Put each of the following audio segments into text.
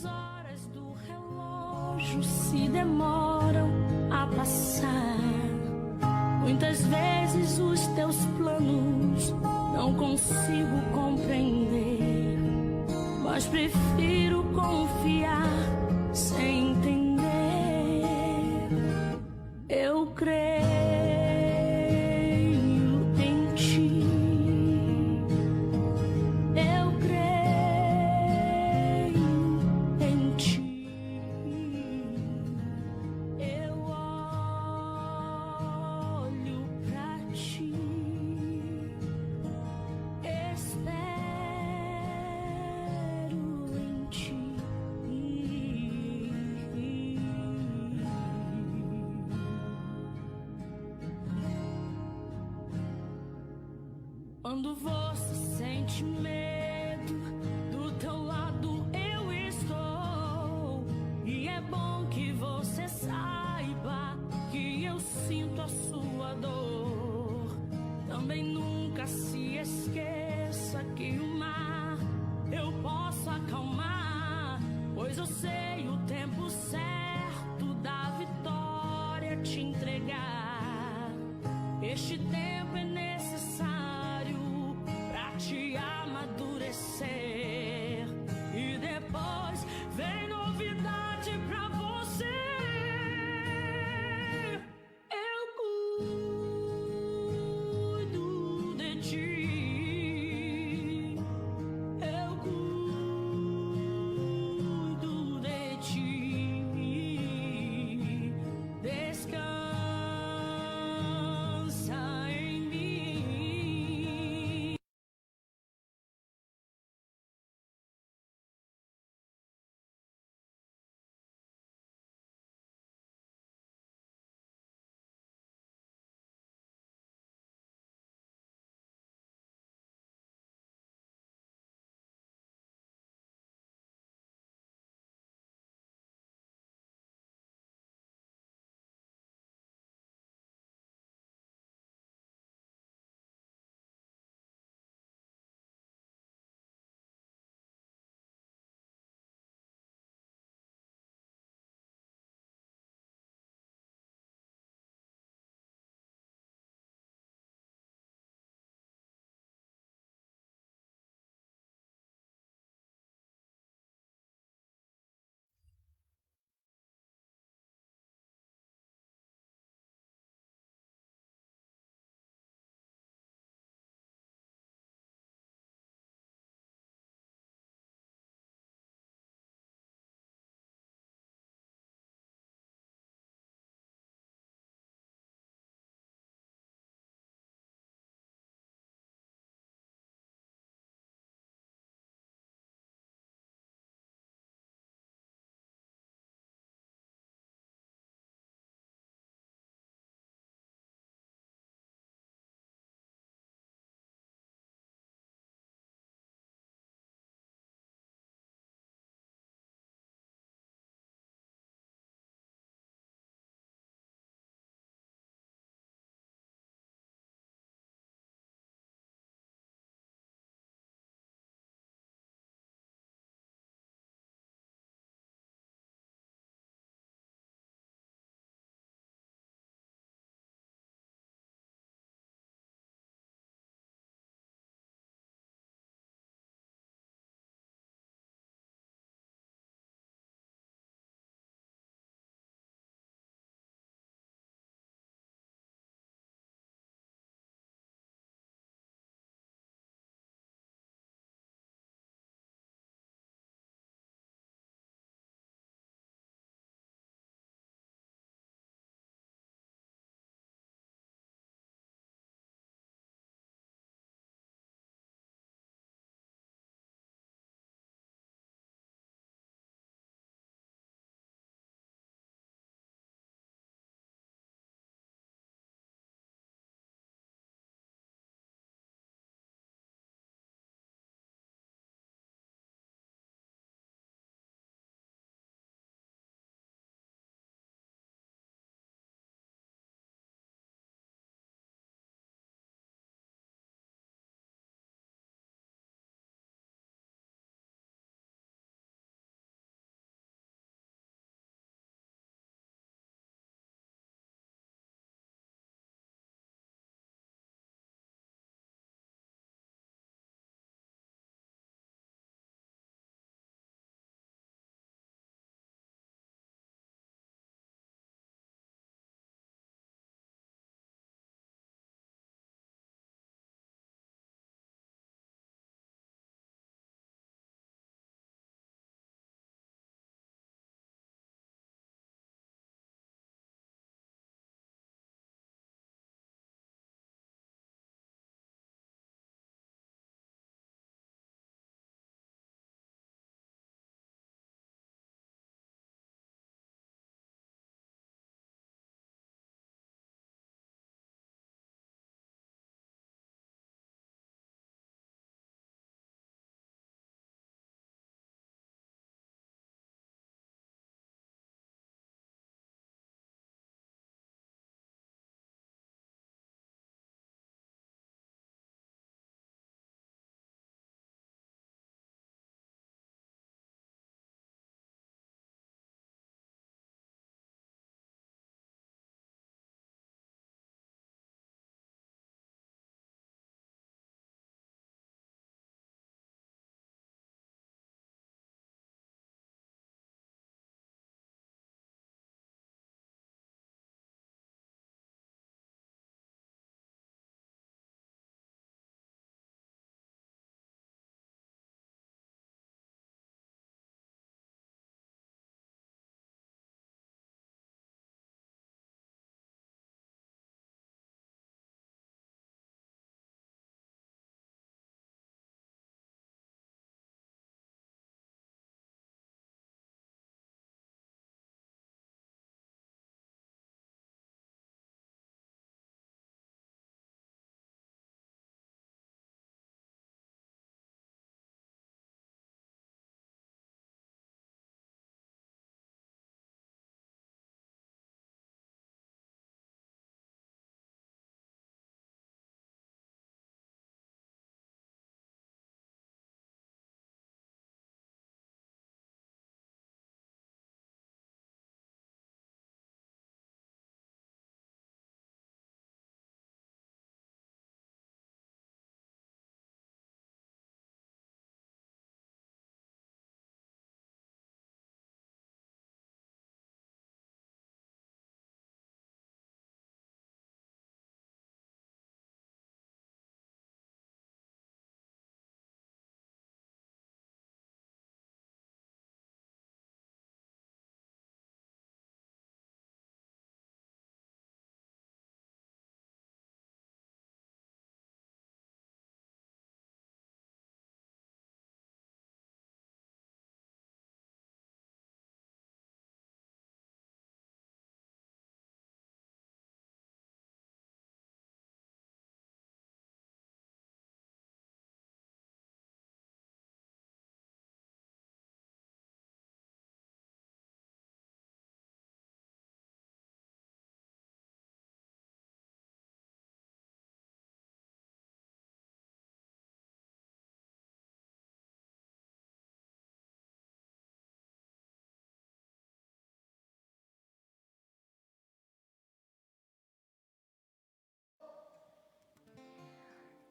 as horas do relógio se demoram a passar. Muitas vezes os teus planos não consigo compreender, mas prefiro confiar sem entender. Eu creio em ti. Eu creio em ti. Eu olho pra ti. Espero em ti. Quando você sente medo, do teu lado eu estou. E é bom que você saiba que eu sinto a sua dor. Também nunca se esqueça que o mar eu posso acalmar, pois eu sei o tempo certo da vitória te entregar. Este tempo é necessário pra te amadurecer, e depois vem novidade pra você. Eu cuido de ti. Eu cuido de ti. Descansa em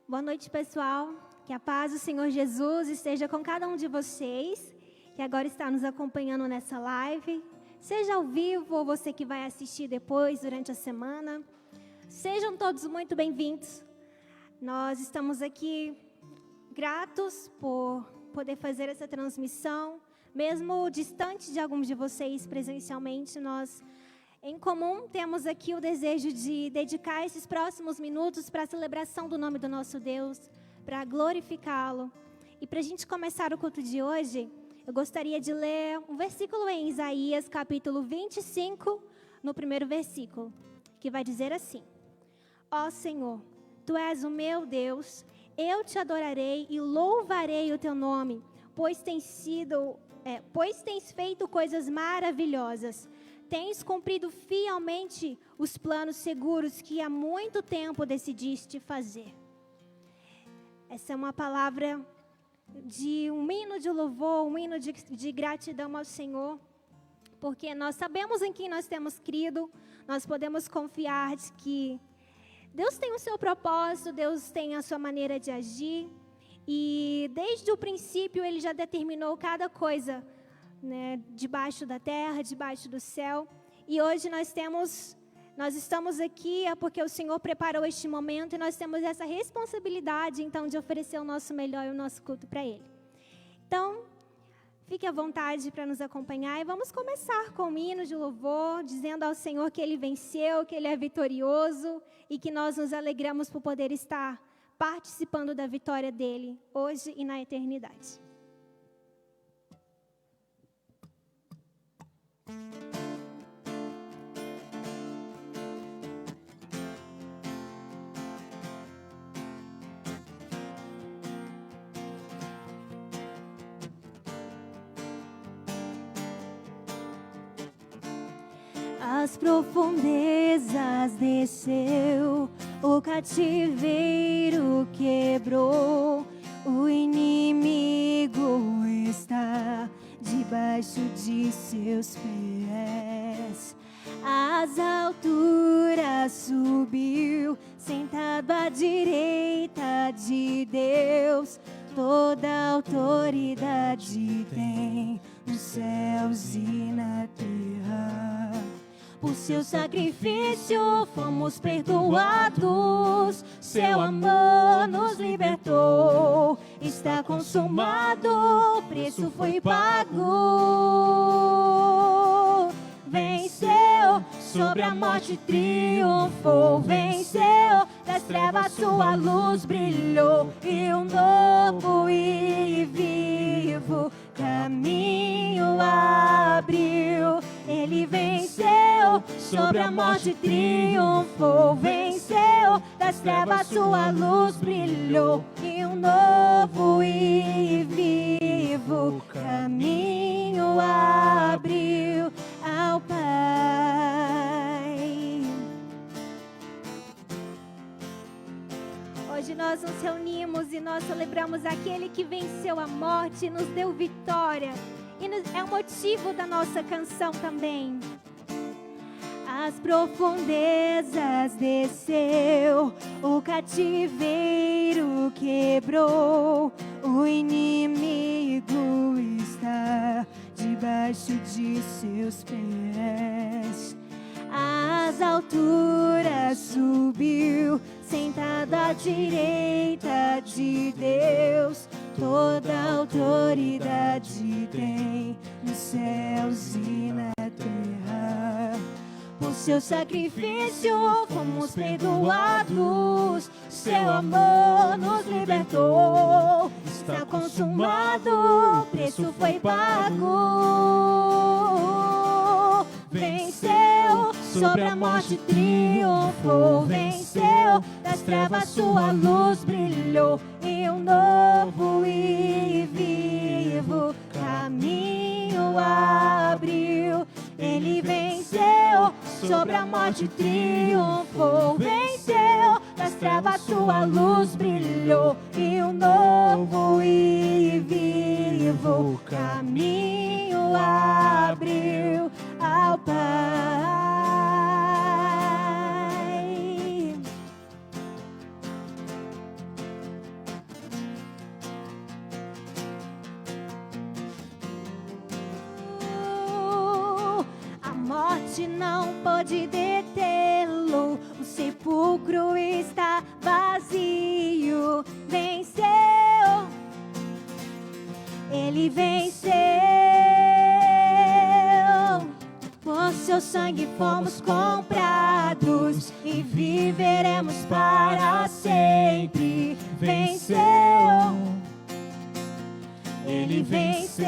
Boa noite, pessoal. Que a paz do Senhor Jesus esteja com cada um de vocês que agora está nos acompanhando nessa live. Seja ao vivo ou você que vai assistir depois, durante a semana. Sejam todos muito bem-vindos. Nós estamos aqui gratos por poder fazer essa transmissão. Mesmo distante de alguns de vocês presencialmente, nós, em comum, temos aqui o desejo de dedicar esses próximos minutos para a celebração do nome do nosso Deus, para glorificá-lo. E para a gente começar o culto de hoje, eu gostaria de ler um versículo em Isaías, capítulo 25, no primeiro versículo, que vai dizer assim: Ó Senhor, Tu és o meu Deus, eu te adorarei e louvarei o Teu nome, pois tens feito coisas maravilhosas. Tens cumprido fielmente os planos seguros que há muito tempo decidiste fazer. Essa é uma palavra de um hino de louvor, um hino de gratidão ao Senhor, porque nós sabemos em quem nós temos crido, nós podemos confiar de que Deus tem o seu propósito, Deus tem a sua maneira de agir, e desde o princípio Ele já determinou cada coisa, né, debaixo da terra, debaixo do céu, e hoje nós estamos aqui porque o Senhor preparou este momento e nós temos essa responsabilidade, então, de oferecer o nosso melhor e o nosso culto para Ele. Então, fique à vontade para nos acompanhar e vamos começar com um hino de louvor, dizendo ao Senhor que Ele venceu, que Ele é vitorioso e que nós nos alegramos por poder estar participando da vitória dEle, hoje e na eternidade. As profundezas desceu, o cativeiro quebrou, o inimigo está debaixo de seus pés. Às alturas subiu, sentado à direita de Deus, toda autoridade tem nos céus e na terra. Por seu sacrifício fomos perdoados, seu amor nos libertou. Está consumado, o preço foi pago. Venceu, sobre a morte triunfou. Venceu, das trevas sua luz brilhou. E um novo e vivo caminho abriu. Ele venceu, sobre a morte triunfou. Venceu, das trevas sua luz brilhou. E um novo e vivo caminho abriu ao Pai. Hoje nós nos reunimos e nós celebramos aquele que venceu a morte e nos deu vitória. E é o motivo da nossa canção também. As profundezas desceu, o cativeiro quebrou, o inimigo está debaixo de seus pés. Às alturas subiu, sentado à direita de Deus, toda autoridade tem nos céus e na terra. Por seu sacrifício fomos perdoados, seu amor nos libertou. Está consumado, o preço foi pago. Venceu, sobre a morte triunfou. Venceu, das trevas sua luz brilhou. E um novo e vivo caminho abriu. Ele venceu, sobre a morte triunfou. Venceu, das trevas sua luz brilhou. E um novo e vivo caminho abriu ao Pai. morte não pôde detê-lo, o sepulcro está vazio. Venceu, ele venceu. Por seu sangue fomos comprados e viveremos para sempre. Venceu, ele venceu.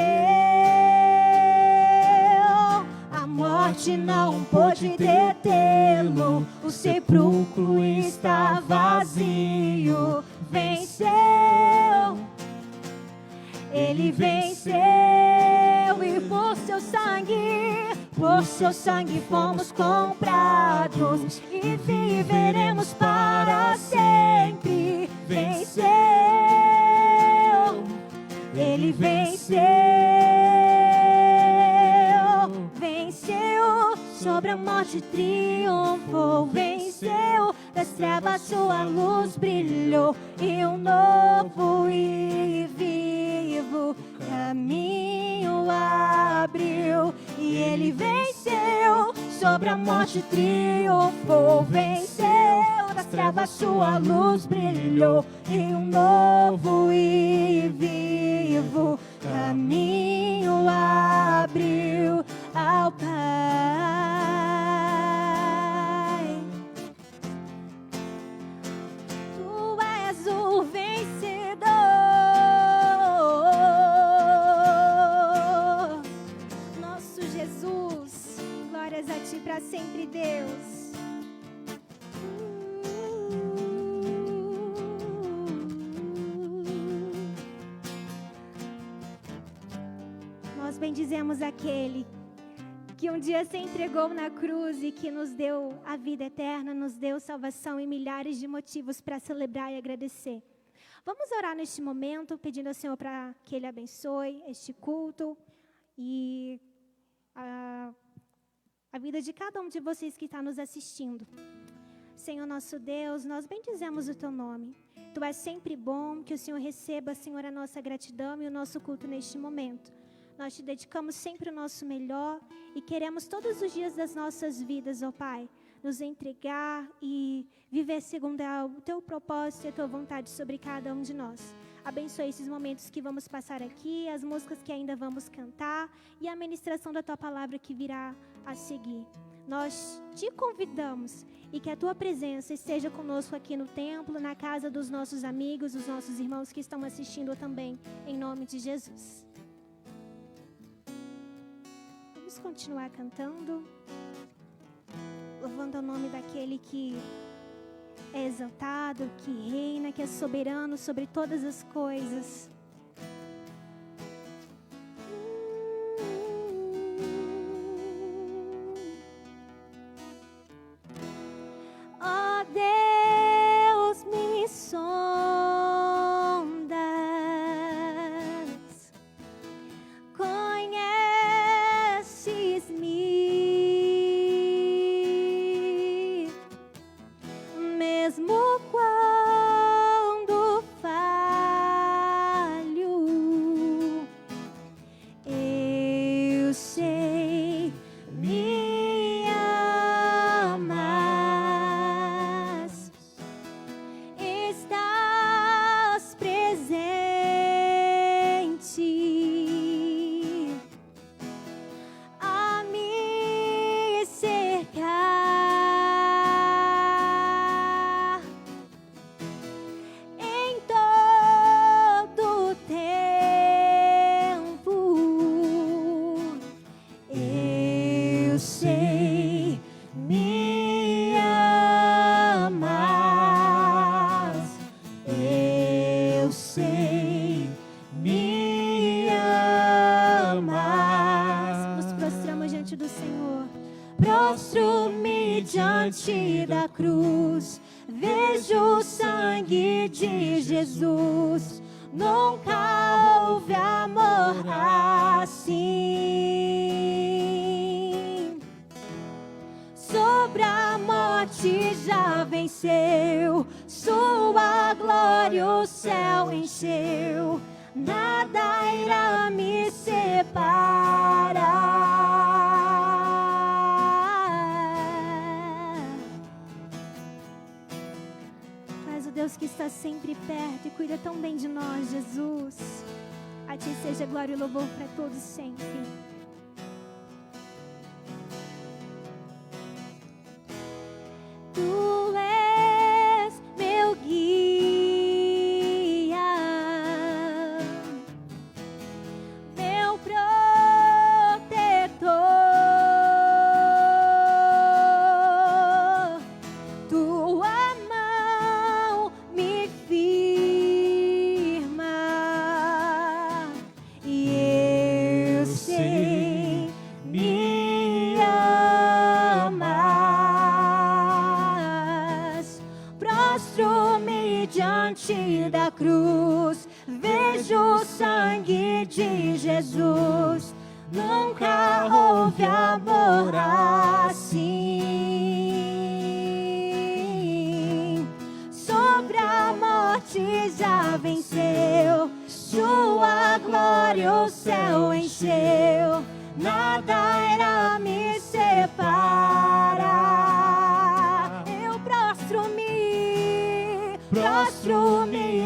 A morte não pôde detê-lo, o sepulcro está vazio. Venceu, ele venceu. E por seu sangue fomos comprados e viveremos para sempre. Venceu, ele venceu. Venceu, sobre a morte triunfou. Venceu, das trevas sua luz brilhou e um novo e vivo caminho abriu. E ele venceu, sobre a morte triunfou. Venceu, das trevas sua luz brilhou e um novo e vivo caminho abriu ao Pai. Tu és o vencedor, nosso Jesus. Glórias a ti para sempre, Deus. Nós bendizemos aquele que um dia se entregou na cruz e que nos deu a vida eterna, nos deu salvação e milhares de motivos para celebrar e agradecer. Vamos orar neste momento, pedindo ao Senhor para que Ele abençoe este culto e a vida de cada um de vocês que está nos assistindo. Senhor nosso Deus, nós bendizemos o Teu nome. Tu és sempre bom, que o Senhor receba, Senhor, a nossa gratidão e o nosso culto neste momento. Nós te dedicamos sempre o nosso melhor e queremos todos os dias das nossas vidas, ó Pai, nos entregar e viver segundo o Teu propósito e a Tua vontade sobre cada um de nós. Abençoe esses momentos que vamos passar aqui, as músicas que ainda vamos cantar e a ministração da Tua palavra que virá a seguir. Nós te convidamos e que a Tua presença esteja conosco aqui no templo, na casa dos nossos amigos, dos nossos irmãos que estão assistindo também, em nome de Jesus. Vamos continuar cantando, louvando o nome daquele que é exaltado, que reina, que é soberano sobre todas as coisas. Ó Deus, me sondas, conheces-me, mesmo quando falho, eu sei, me amas, estás presente a me cercar em todo tempo. Eu sei, me amas. Eu sei, me amas. Nos prostramos diante do Senhor. Prostro-me diante da cruz, vejo o sangue de Jesus. Nunca houve amor assim. Sobre a morte já venceu, sua glória o céu encheu. Nada irá me separar. Deus que está sempre perto e cuida tão bem de nós, Jesus. A Ti seja glória e louvor para todos sempre. Tu és meu guia, meu protetor. Tua mão me firma e eu sei me amas. Prostro-me diante da cruz, vejo o sangue de Jesus. Nunca houve amor assim. Sobre a morte já venceu, sua glória o céu encheu. Nada irá me separar. Eu prostro-me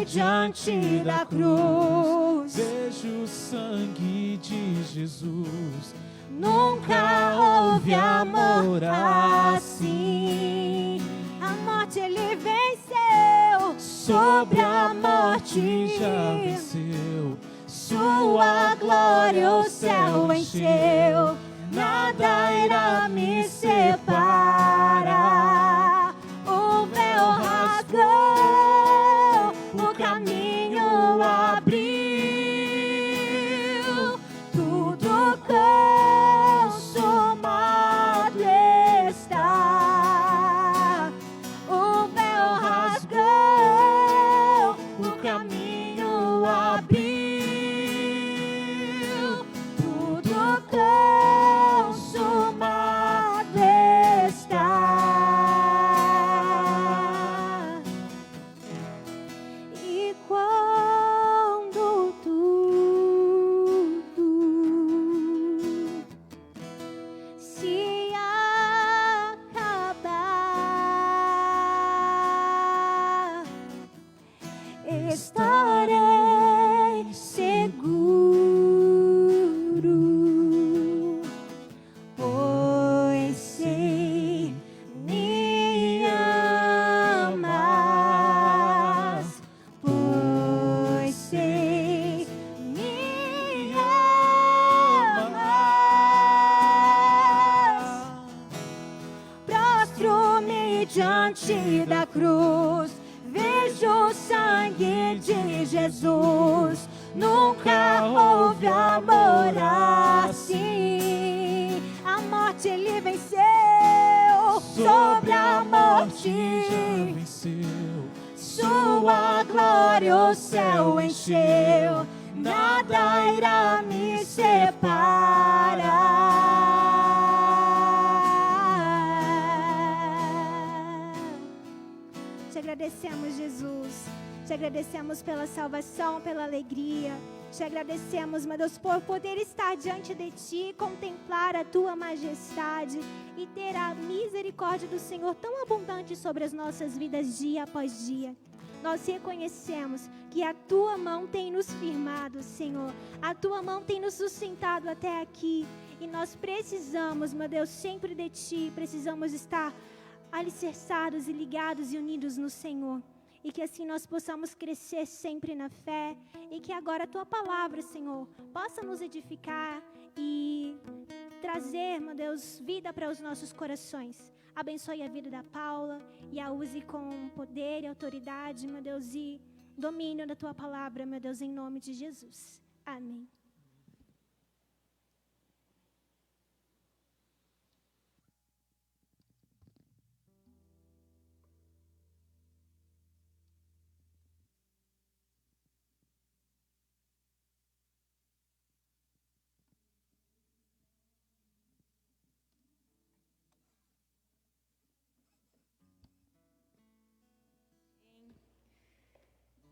diante da cruz. Vejo o sangue de Jesus. Nunca houve amor assim. A morte ele venceu. Sobre a morte já venceu. sua glória o céu encheu. Nada irá me separar. O véu rasgou, o caminho abriu. Tudo consumado está. O véu rasgou, o caminho abriu. Tudo consumado está. E quando tudo se acabar, estarei seguro, pois sei me amas, pois sei me amas. Prostro-me diante da cruz, vejo o sangue de Jesus. Nunca houve amor assim. A morte ele venceu. Sobre a morte já venceu. sua glória o céu encheu. Nada irá me separar. Te agradecemos, Jesus. Te agradecemos pela salvação, pela alegria. Te agradecemos, meu Deus, por poder estar diante de Ti, contemplar a Tua majestade e ter a misericórdia do Senhor tão abundante sobre as nossas vidas dia após dia. Nós reconhecemos que a Tua mão tem nos firmado, Senhor. A Tua mão tem nos sustentado até aqui. E nós precisamos, meu Deus, sempre de Ti. Precisamos estar alicerçados e ligados e unidos no Senhor. E que assim nós possamos crescer sempre na fé. E que agora a Tua palavra, Senhor, possa nos edificar e trazer, meu Deus, vida para os nossos corações. Abençoe a vida da Paula e a use com poder e autoridade, meu Deus, e domínio da Tua palavra, meu Deus, em nome de Jesus. Amém.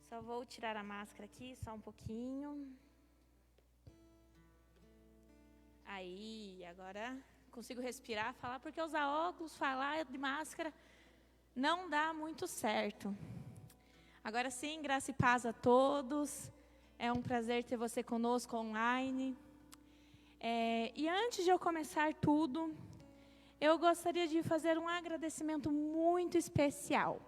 Só vou tirar a máscara aqui, só um pouquinho. Aí, agora consigo respirar, falar, porque usar óculos, falar de máscara, não dá muito certo. Agora sim, graça e paz a todos. É um prazer ter você conosco online. E antes de eu começar tudo, eu gostaria de fazer um agradecimento muito especial.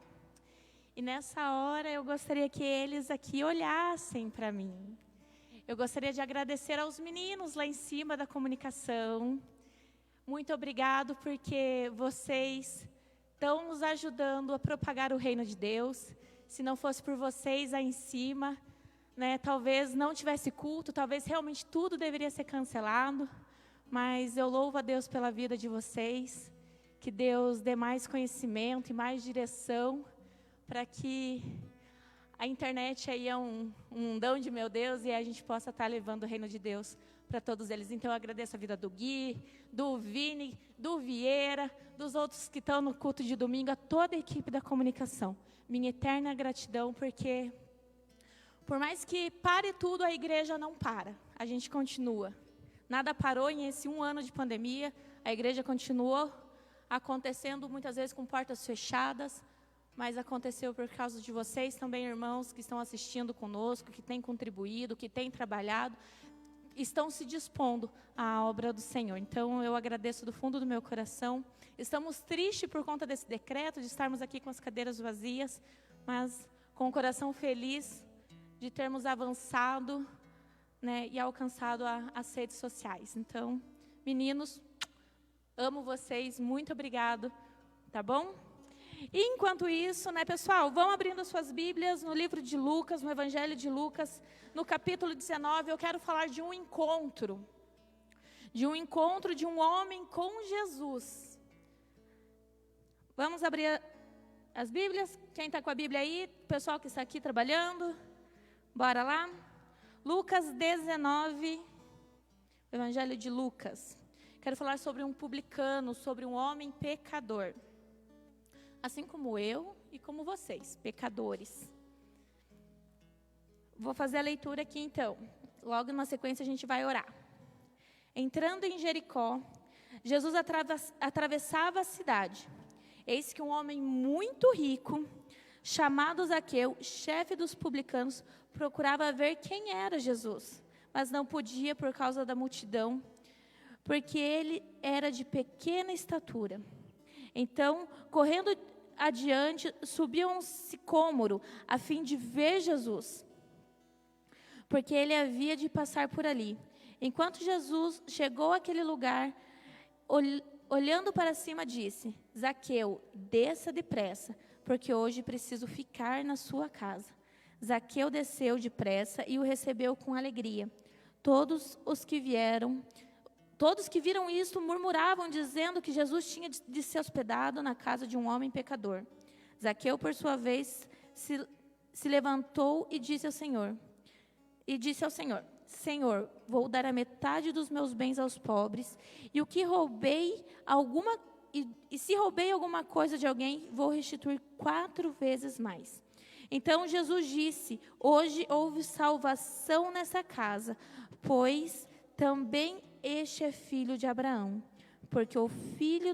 E nessa hora eu gostaria que eles aqui olhassem para mim. Eu gostaria de agradecer aos meninos lá em cima da comunicação. Muito obrigado porque vocês estão nos ajudando a propagar o reino de Deus. Se não fosse por vocês aí em cima, né, talvez não tivesse culto, talvez realmente tudo deveria ser cancelado. Mas eu louvo a Deus pela vida de vocês. Que Deus dê mais conhecimento e mais direção para que a internet aí é um dom de meu Deus e a gente possa estar levando o reino de Deus para todos eles. Então eu agradeço a vida do Gui, do Vini, do Vieira, dos outros que estão no culto de domingo, a toda a equipe da comunicação. Minha eterna gratidão, porque por mais que pare tudo, a igreja não para. A gente continua. Nada parou em esse 1 ano de pandemia. A igreja continuou acontecendo muitas vezes com portas fechadas, mas aconteceu por causa de vocês também, irmãos, que estão assistindo conosco, que têm contribuído, que têm trabalhado, estão se dispondo à obra do Senhor. Então, eu agradeço do fundo do meu coração. Estamos tristes por conta desse decreto, de estarmos aqui com as cadeiras vazias, mas com o coração feliz de termos avançado, né, e alcançado as redes sociais. Então, meninos, amo vocês, muito obrigado, tá bom? E enquanto isso, né, pessoal, vão abrindo suas Bíblias no livro de Lucas, no Evangelho de Lucas, no capítulo 19, eu quero falar de um encontro de um homem com Jesus. Vamos abrir as Bíblias? Quem está com a Bíblia aí? O pessoal que está aqui trabalhando? Bora lá? Lucas 19, Evangelho de Lucas. Quero falar sobre um publicano, sobre um homem pecador. Assim como eu e como vocês, pecadores. Vou fazer a leitura aqui então. Logo na sequência a gente vai orar. Entrando em Jericó, Jesus atravessava a cidade. Eis que um homem muito rico, chamado Zaqueu, chefe dos publicanos, procurava ver quem era Jesus, mas não podia por causa da multidão, porque ele era de pequena estatura. Então, correndo adiante, subiu um sicômoro, a fim de ver Jesus, porque ele havia de passar por ali. Enquanto Jesus chegou àquele lugar, olhando para cima, disse: Zaqueu, desça depressa, porque hoje preciso ficar na sua casa. Zaqueu desceu depressa e o recebeu com alegria. Todos que viram isto murmuravam, dizendo que Jesus tinha de se hospedado na casa de um homem pecador. Zaqueu, por sua vez, se levantou e disse ao Senhor: Senhor, vou dar a metade dos meus bens aos pobres, e se roubei alguma coisa de alguém, vou restituir 4 vezes mais. Então Jesus disse: hoje houve salvação nessa casa, pois também este é filho de Abraão, porque o Filho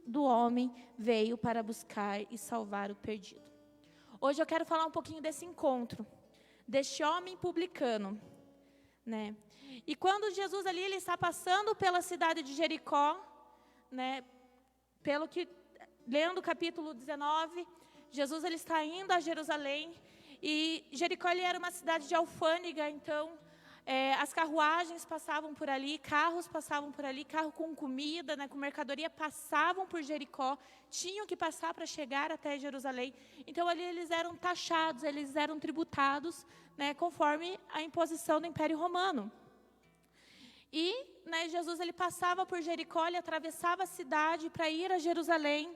do Homem veio para buscar e salvar o perdido. Hoje eu quero falar um pouquinho desse encontro, deste homem publicano, né? E quando Jesus ali ele está passando pela cidade de Jericó, né? Pelo que lendo o capítulo 19, Jesus ele está indo a Jerusalém, e Jericó ele era uma cidade de alfândega, então as carruagens passavam por ali, carros passavam por ali, carro com comida, né, com mercadoria, passavam por Jericó, tinham que passar para chegar até Jerusalém. Então ali eles eram taxados, eles eram tributados, né, conforme a imposição do Império Romano. E, né, Jesus ele passava por Jericó, ele atravessava a cidade para ir a Jerusalém.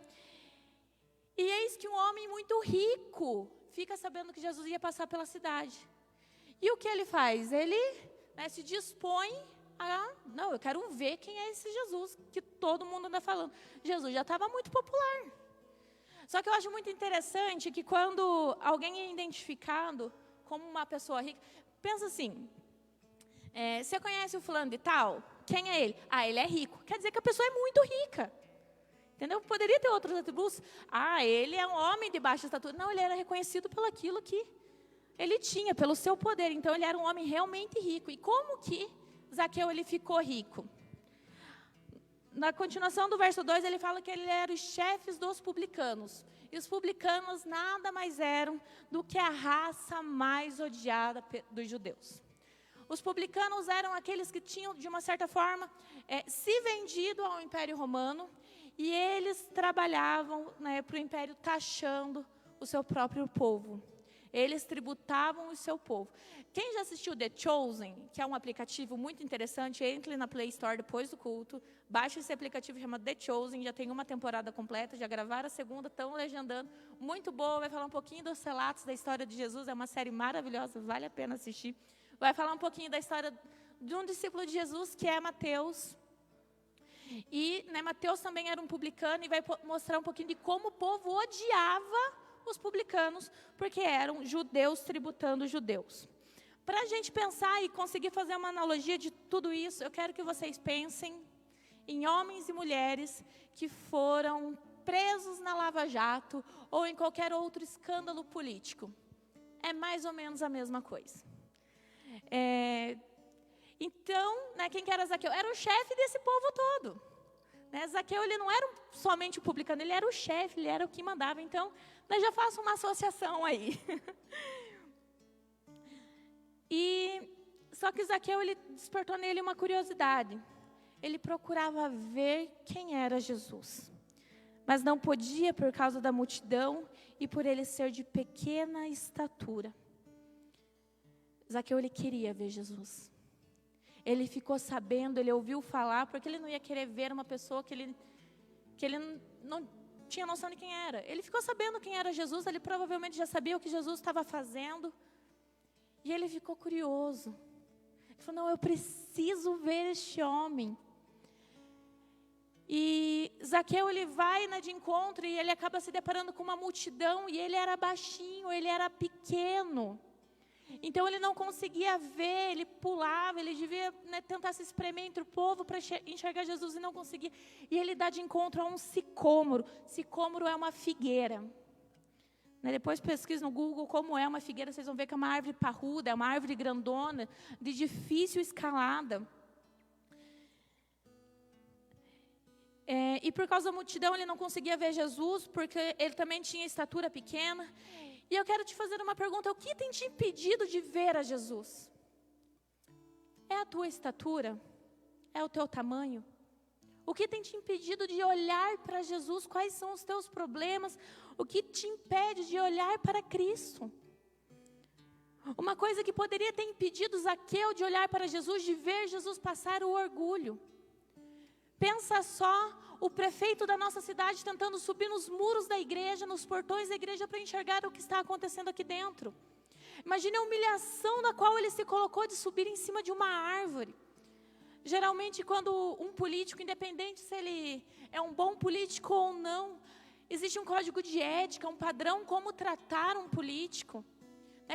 E eis que um homem muito rico fica sabendo que Jesus ia passar pela cidade. E o que ele faz? Ele, né, se dispõe a... Não, eu quero ver quem é esse Jesus que todo mundo anda falando. Jesus já estava muito popular. Só que eu acho muito interessante que quando alguém é identificado como uma pessoa rica... Pensa assim, você conhece o fulano de tal? Quem é ele? Ah, ele é rico. Quer dizer que a pessoa é muito rica. Entendeu? Poderia ter outros atributos. Ele é um homem de baixa estatura. Não, ele era reconhecido pelo aquilo que ele tinha, pelo seu poder. Então, ele era um homem realmente rico. E como que Zaqueu ele ficou rico? Na continuação do verso 2, ele fala que ele era os chefes dos publicanos. E os publicanos nada mais eram do que a raça mais odiada dos judeus. Os publicanos eram aqueles que tinham, de uma certa forma, se vendido ao Império Romano, e eles trabalhavam para o Império taxando o seu próprio povo. Eles tributavam o seu povo. Quem já assistiu The Chosen, que é um aplicativo muito interessante, entre na Play Store depois do culto, baixe esse aplicativo chamado The Chosen, já tem uma temporada completa, já gravaram a segunda, estão legendando, muito boa, vai falar um pouquinho dos relatos da história de Jesus, é uma série maravilhosa, vale a pena assistir. Vai falar um pouquinho da história de um discípulo de Jesus, que é Mateus. E Mateus também era um publicano, e vai mostrar um pouquinho de como o povo odiava os publicanos, porque eram judeus tributando judeus. Para a gente pensar e conseguir fazer uma analogia de tudo isso, eu quero que vocês pensem em homens e mulheres que foram presos na Lava Jato ou em qualquer outro escândalo político. É mais ou menos a mesma coisa. Então, quem que era Zaqueu? Era o chefe desse povo todo. Zaqueu, ele não era somente o publicano, ele era o chefe, ele era o que mandava. Então, já faço uma associação aí. Só que Zaqueu, ele despertou nele uma curiosidade. Ele procurava ver quem era Jesus. Mas não podia por causa da multidão e por ele ser de pequena estatura. Zaqueu, ele queria ver Jesus. Ele ficou sabendo, ele ouviu falar, porque ele não ia querer ver uma pessoa que ele não tinha noção de quem era. Ele ficou sabendo quem era Jesus, ele provavelmente já sabia o que Jesus estava fazendo. E ele ficou curioso. Ele falou, não, eu preciso ver este homem. E Zaqueu, ele vai de encontro e ele acaba se deparando com uma multidão, e ele era baixinho, ele era pequeno. Então, ele não conseguia ver, ele pulava, ele devia tentar se espremer entre o povo para enxergar Jesus e não conseguia. E ele dá de encontro a um sicômoro. Sicômoro é uma figueira. Depois pesquisa no Google como é uma figueira, vocês vão ver que é uma árvore parruda, é uma árvore grandona, de difícil escalada. E por causa da multidão, ele não conseguia ver Jesus, porque ele também tinha estatura pequena. E eu quero te fazer uma pergunta, o que tem te impedido de ver a Jesus? É a tua estatura? É o teu tamanho? O que tem te impedido de olhar para Jesus? Quais são os teus problemas? O que te impede de olhar para Cristo? Uma coisa que poderia ter impedido Zaqueu de olhar para Jesus, de ver Jesus passar, o orgulho. Pensa só, o prefeito da nossa cidade tentando subir nos muros da igreja, nos portões da igreja, para enxergar o que está acontecendo aqui dentro. Imagine a humilhação na qual ele se colocou de subir em cima de uma árvore. Geralmente, quando um político, independente se ele é um bom político ou não, existe um código de ética, um padrão como tratar um político,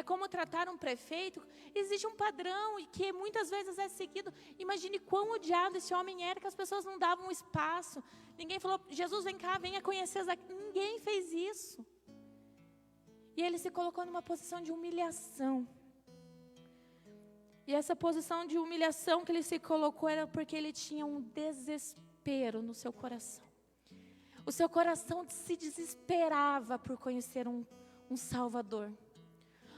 como tratar um prefeito. Existe um padrão e que muitas vezes é seguido. Imagine quão odiado esse homem era, que as pessoas não davam espaço. Ninguém falou, Jesus, vem cá, venha conhecer Zaqueu. Ninguém fez isso. E ele se colocou numa posição de humilhação. E essa posição de humilhação que ele se colocou era porque ele tinha um desespero no seu coração. O seu coração se desesperava por conhecer um Salvador.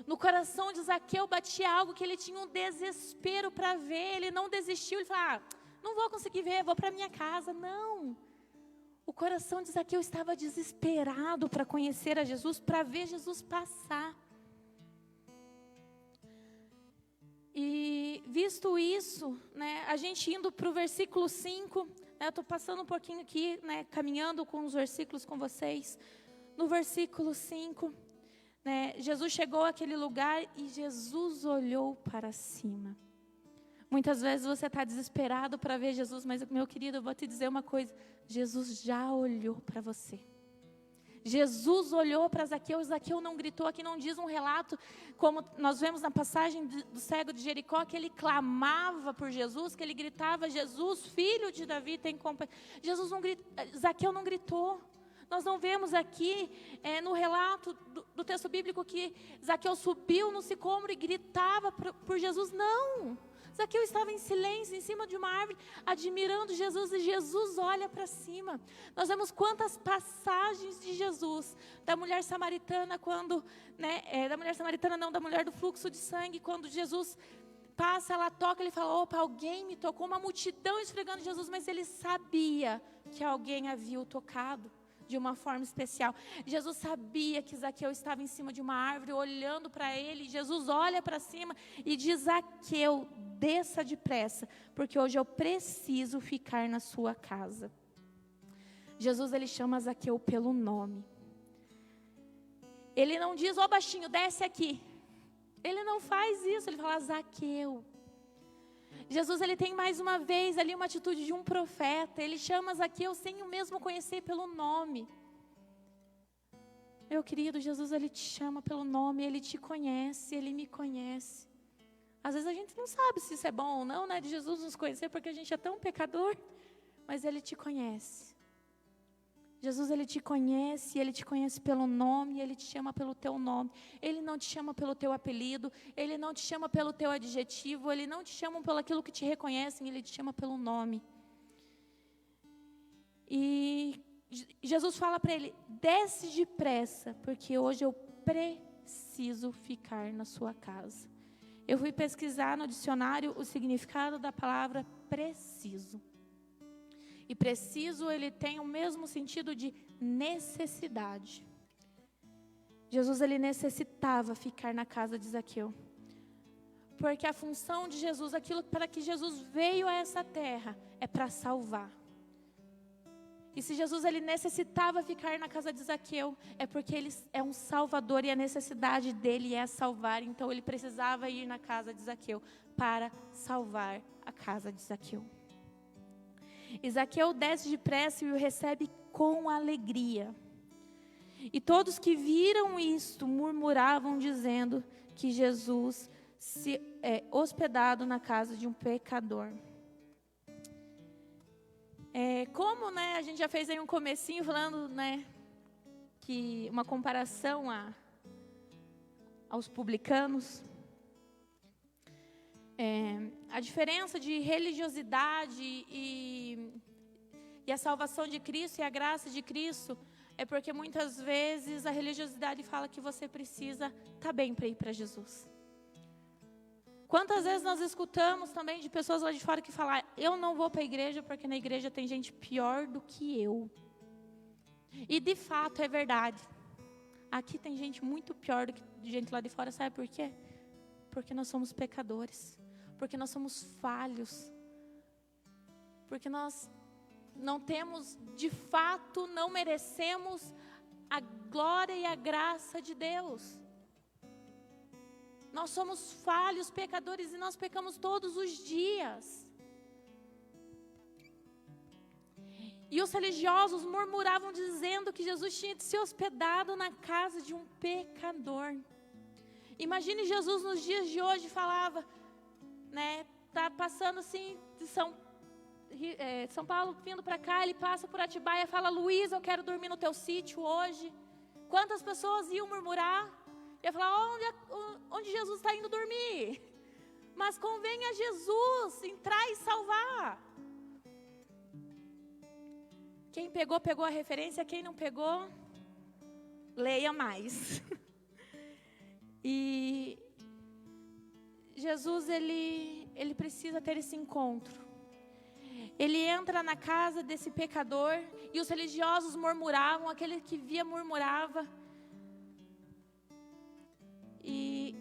No coração de Zaqueu batia algo que ele tinha um desespero para ver. Ele não desistiu, ele falou, não vou conseguir ver, vou para minha casa. Não. O coração de Zaqueu estava desesperado para conhecer a Jesus, para ver Jesus passar. E visto isso, a gente indo para o versículo 5, eu estou passando um pouquinho aqui, caminhando com os versículos com vocês. No versículo 5, Jesus chegou àquele lugar e Jesus olhou para cima. Muitas vezes você está desesperado para ver Jesus, mas meu querido, eu vou te dizer uma coisa, Jesus já olhou para você. Jesus olhou para Zaqueu, Zaqueu não gritou. Aqui não diz um relato, como nós vemos na passagem do cego de Jericó, que ele clamava por Jesus, que ele gritava: Jesus, filho de Davi, tem compaixão. Zaqueu não gritou. Nós não vemos aqui no relato do texto bíblico que Zaqueu subiu no sicômoro e gritava por Jesus. Não, Zaqueu estava em silêncio, em cima de uma árvore, admirando Jesus, e Jesus olha para cima. Nós vemos quantas passagens de Jesus, da mulher samaritana, da mulher do fluxo de sangue, quando Jesus passa, ela toca, ele fala: opa, alguém me tocou, uma multidão esfregando Jesus, mas ele sabia que alguém havia o tocado de uma forma especial. Jesus sabia que Zaqueu estava em cima de uma árvore, olhando para ele. Jesus olha para cima e diz: Zaqueu, desça depressa, porque hoje eu preciso ficar na sua casa. Jesus, ele chama Zaqueu pelo nome. Ele não diz: ô baixinho, desce aqui. Ele não faz isso, ele fala: Zaqueu. Jesus, ele tem mais uma vez ali uma atitude de um profeta. Ele chama Zaqueu sem o mesmo conhecer pelo nome. Meu querido, Jesus, ele te chama pelo nome, ele te conhece, ele me conhece. Às vezes a gente não sabe se isso é bom ou não, né, de Jesus nos conhecer, porque a gente é tão pecador, mas ele te conhece. Jesus, ele te conhece pelo nome, ele te chama pelo teu nome. Ele não te chama pelo teu apelido, ele não te chama pelo teu adjetivo, ele não te chama pelo aquilo que te reconhecem, ele te chama pelo nome. E Jesus fala para ele: desce depressa, porque hoje eu preciso ficar na sua casa. Eu fui pesquisar no dicionário o significado da palavra preciso. E preciso, ele tem o mesmo sentido de necessidade. Jesus, ele necessitava ficar na casa de Zaqueu. Porque a função de Jesus, aquilo para que Jesus veio a essa terra, é para salvar. E se Jesus, ele necessitava ficar na casa de Zaqueu, é porque ele é um salvador e a necessidade dele é salvar. Então ele precisava ir na casa de Zaqueu para salvar a casa de Zaqueu. E Zaqueu desce depressa e o recebe com alegria. E todos que viram isto murmuravam, dizendo que Jesus se hospedado na casa de um pecador. Como, a gente já fez aí um comecinho falando, que uma comparação aos publicanos. A diferença de religiosidade e a salvação de Cristo e a graça de Cristo é porque muitas vezes a religiosidade fala que você precisa estar bem para ir para Jesus. Quantas vezes nós escutamos também de pessoas lá de fora que falam: eu não vou para a igreja porque na igreja tem gente pior do que eu. E de fato é verdade. Aqui tem gente muito pior do que gente lá de fora. Sabe por quê? Porque nós somos pecadores. Porque nós somos falhos. Porque nós não temos, de fato, não merecemos a glória e a graça de Deus. Nós somos falhos, pecadores, e nós pecamos todos os dias. E os religiosos murmuravam dizendo que Jesus tinha se hospedado na casa de um pecador. Imagine Jesus nos dias de hoje falava, tá passando assim de São Paulo vindo para cá, ele passa por Atibaia e fala: Luiz, eu quero dormir no teu sítio hoje. Quantas pessoas iam murmurar? Ia falar: onde Jesus está indo dormir? Mas convém a Jesus entrar e salvar. Quem pegou, pegou a referência. Quem não pegou, leia mais. E Jesus, ele precisa ter esse encontro. Ele entra na casa desse pecador e os religiosos murmuravam, aquele que via murmurava. E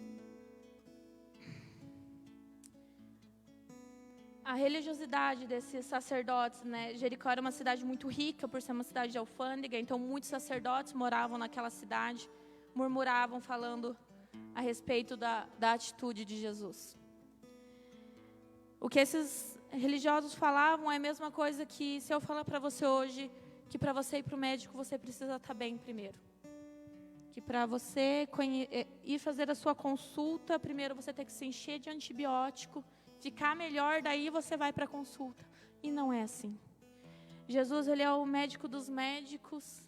a religiosidade desses sacerdotes, Jericó era uma cidade muito rica por ser uma cidade de alfândega, então muitos sacerdotes moravam naquela cidade, murmuravam falando a respeito da atitude de Jesus. O que esses religiosos falavam é a mesma coisa que se eu falar para você hoje que para você ir para o médico você precisa estar bem primeiro. Que para você ir fazer a sua consulta, primeiro você tem que se encher de antibiótico, ficar melhor, daí você vai para a consulta. E não é assim. Jesus, Ele é o médico dos médicos,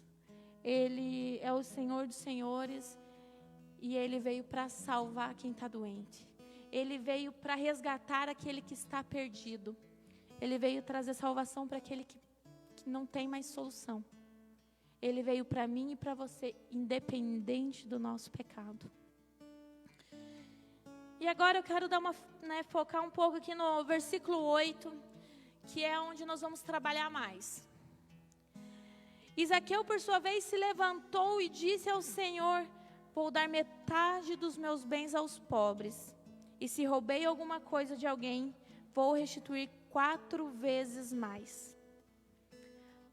Ele é o Senhor dos senhores, e Ele veio para salvar quem está doente. Ele veio para resgatar aquele que está perdido. Ele veio trazer salvação para aquele que não tem mais solução. Ele veio para mim e para você, independente do nosso pecado. E agora eu quero focar um pouco aqui no versículo 8, que é onde nós vamos trabalhar mais. E Zaqueu, por sua vez, se levantou e disse ao Senhor: vou dar metade dos meus bens aos pobres. E se roubei alguma coisa de alguém, vou restituir 4 vezes mais.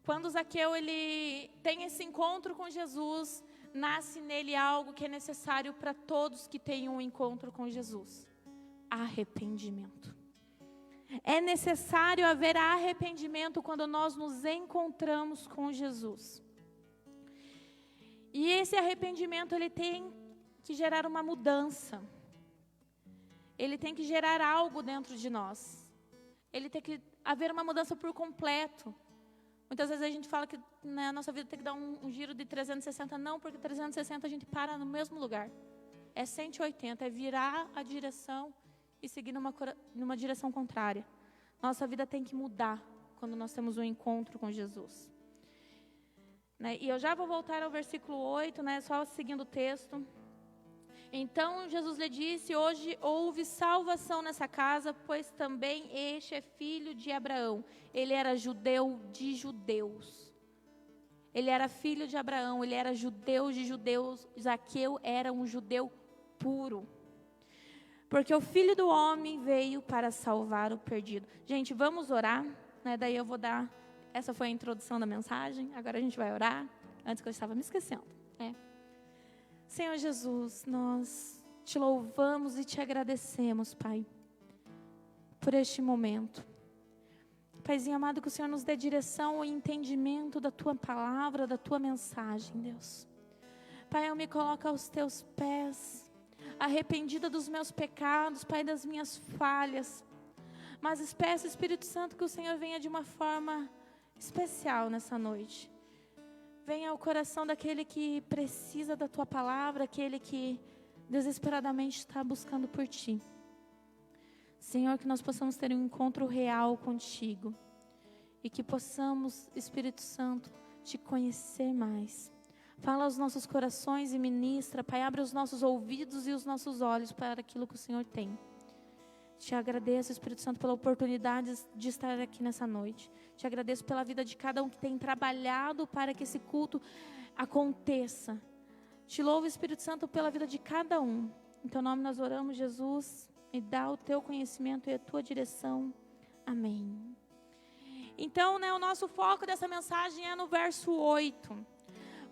Quando Zaqueu ele tem esse encontro com Jesus, nasce nele algo que é necessário para todos que têm um encontro com Jesus: arrependimento. É necessário haver arrependimento quando nós nos encontramos com Jesus. E esse arrependimento ele tem que gerar uma mudança. Ele tem que gerar algo dentro de nós. Ele tem que haver uma mudança por completo. Muitas vezes a gente fala que na nossa vida tem que dar um giro de 360. Não, porque 360 a gente para no mesmo lugar. É 180, é virar a direção e seguir numa direção contrária. Nossa vida tem que mudar quando nós temos um encontro com Jesus. E eu já vou voltar ao versículo 8, só seguindo o texto. Então Jesus lhe disse: hoje houve salvação nessa casa, pois também este é filho de Abraão. Ele era judeu de judeus. Ele era filho de Abraão, ele era judeu de judeus. Zaqueu era um judeu puro. Porque o Filho do Homem veio para salvar o perdido. Gente, vamos orar, daí eu vou dar... Essa foi a introdução da mensagem, agora a gente vai orar. Antes que eu estava me esquecendo. Senhor Jesus, nós te louvamos e te agradecemos, Pai, por este momento. Paizinho amado, que o Senhor nos dê direção e entendimento da Tua palavra, da Tua mensagem, Deus. Pai, eu me coloco aos Teus pés, arrependida dos meus pecados, Pai, das minhas falhas. Mas peço, Espírito Santo, que o Senhor venha de uma forma especial nessa noite. Venha ao coração daquele que precisa da Tua palavra, aquele que desesperadamente está buscando por Ti. Senhor, que nós possamos ter um encontro real contigo. E que possamos, Espírito Santo, Te conhecer mais. Fala aos nossos corações e ministra, Pai, abre os nossos ouvidos e os nossos olhos para aquilo que o Senhor tem. Te agradeço, Espírito Santo, pela oportunidade de estar aqui nessa noite. Te agradeço pela vida de cada um que tem trabalhado para que esse culto aconteça. Te louvo, Espírito Santo, pela vida de cada um. Em Teu nome nós oramos, Jesus. Me dá o Teu conhecimento e a Tua direção. Amém. Então, o nosso foco dessa mensagem é no verso 8.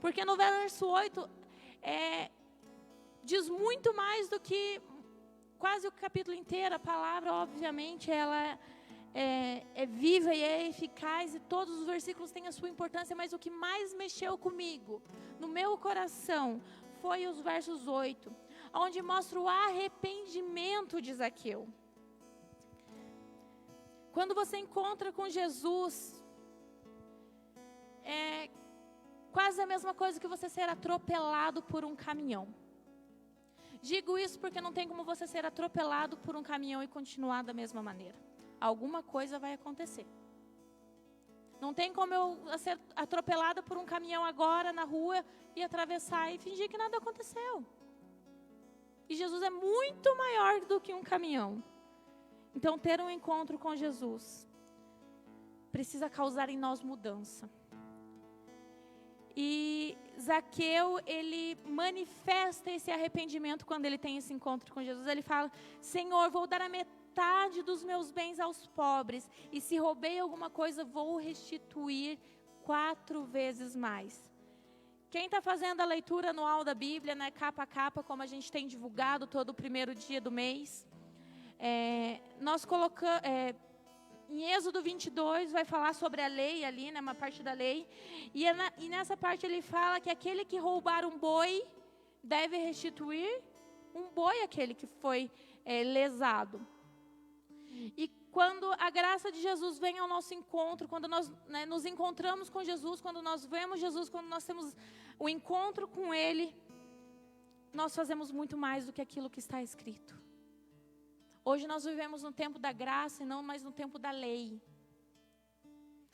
Porque no verso 8 diz muito mais do que quase o capítulo inteiro. A palavra, obviamente, ela é viva e é eficaz, e todos os versículos têm a sua importância, mas o que mais mexeu comigo, no meu coração, foi os versos 8, onde mostra o arrependimento de Zaqueu. Quando você encontra com Jesus, é quase a mesma coisa que você ser atropelado por um caminhão. Digo isso porque não tem como você ser atropelado por um caminhão e continuar da mesma maneira. Alguma coisa vai acontecer. Não tem como eu ser atropelada por um caminhão agora na rua e atravessar e fingir que nada aconteceu. E Jesus é muito maior do que um caminhão. Então, ter um encontro com Jesus precisa causar em nós mudança. E Zaqueu, ele manifesta esse arrependimento quando ele tem esse encontro com Jesus. Ele fala: Senhor, vou dar a metade dos meus bens aos pobres, e se roubei alguma coisa, vou restituir 4 vezes mais. Quem está fazendo a leitura anual da Bíblia, capa a capa, como a gente tem divulgado todo o primeiro dia do mês, nós colocamos... em Êxodo 22 vai falar sobre a lei ali, né, uma parte da lei. E nessa parte ele fala que aquele que roubar um boi deve restituir um boi àquele que foi lesado. E quando a graça de Jesus vem ao nosso encontro, quando nós, né, nos encontramos com Jesus, quando nós vemos Jesus, quando nós temos o encontro com Ele, nós fazemos muito mais do que aquilo que está escrito. Hoje nós vivemos no tempo da graça e não mais no tempo da lei.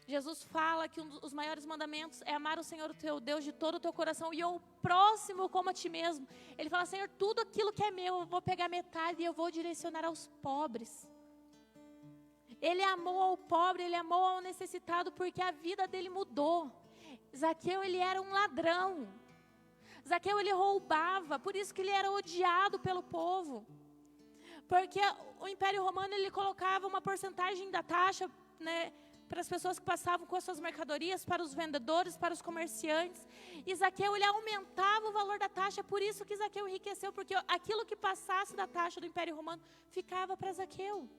Jesus fala que um dos maiores mandamentos é amar o Senhor, o teu Deus, de todo o teu coração e ao próximo como a ti mesmo. Ele fala, Senhor, tudo aquilo que é meu, eu vou pegar metade e eu vou direcionar aos pobres. Ele amou ao pobre, ele amou ao necessitado porque a vida dele mudou. Zaqueu, ele era um ladrão. Zaqueu, ele roubava, por isso que ele era odiado pelo povo. Porque o Império Romano, ele colocava uma porcentagem da taxa, né, para as pessoas que passavam com as suas mercadorias, para os vendedores, para os comerciantes. E Zaqueu, ele aumentava o valor da taxa, por isso que Zaqueu enriqueceu, porque aquilo que passasse da taxa do Império Romano ficava para Zaqueu.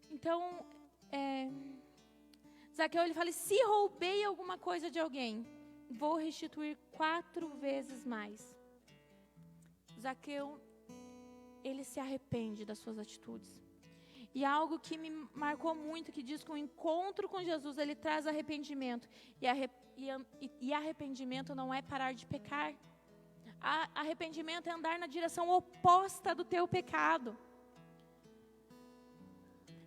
Então, Zaqueu, ele fala, se roubei alguma coisa de alguém, vou restituir 4 vezes mais. Zaqueu, ele se arrepende das suas atitudes. E algo que me marcou muito, que diz que o encontro com Jesus, ele traz arrependimento. E arrependimento não é parar de pecar. Arrependimento é andar na direção oposta do teu pecado.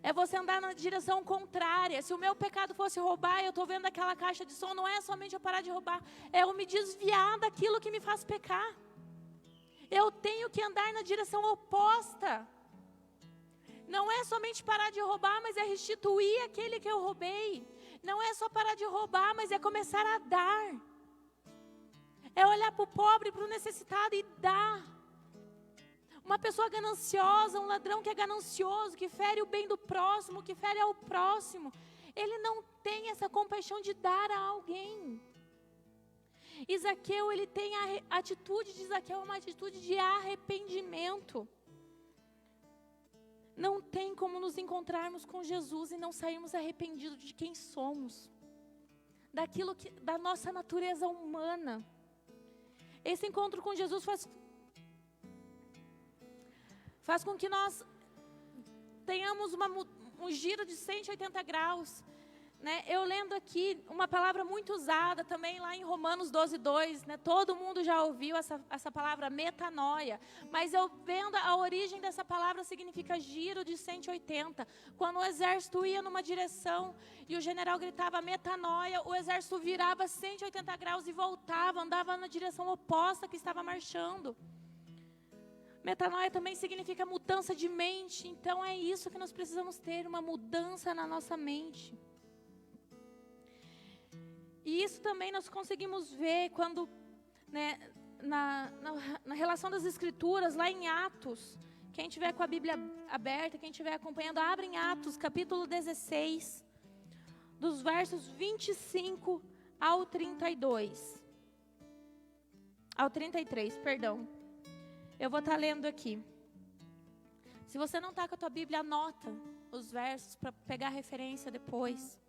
É você andar na direção contrária. Se o meu pecado fosse roubar, eu estou vendo aquela caixa de som, não é somente eu parar de roubar, é eu me desviar daquilo que me faz pecar. Eu tenho que andar na direção oposta. Não é somente parar de roubar, mas é restituir aquele que eu roubei. Não é só parar de roubar, mas é começar a dar. É olhar para o pobre, para o necessitado e dar. Uma pessoa gananciosa, um ladrão que é ganancioso, que fere o bem do próximo, que fere ao próximo, ele não tem essa compaixão de dar a alguém. E Zaqueu, ele tem a atitude de Zaqueu, uma atitude de arrependimento. Não tem como nos encontrarmos com Jesus e não sairmos arrependidos de quem somos, daquilo que, da nossa natureza humana. Esse encontro com Jesus faz com que nós tenhamos um giro de 180 graus. Né? Eu lendo aqui uma palavra muito usada também lá em Romanos 12:2, né? Todo mundo já ouviu essa palavra metanoia, mas eu vendo a origem dessa palavra significa giro de 180. Quando o exército ia numa direção e o general gritava metanoia, o exército virava 180 graus e voltava, andava na direção oposta que estava marchando. Metanoia também significa mudança de mente, então é isso que nós precisamos ter, uma mudança na nossa mente. E isso também nós conseguimos ver quando, né, na relação das Escrituras, lá em Atos. Quem tiver com a Bíblia aberta, quem estiver acompanhando, abre em Atos, capítulo 16, dos versos 25 ao 32. Ao 33, perdão. Eu vou estar lendo aqui. Se você não está com a tua Bíblia, anota os versos para pegar referência depois.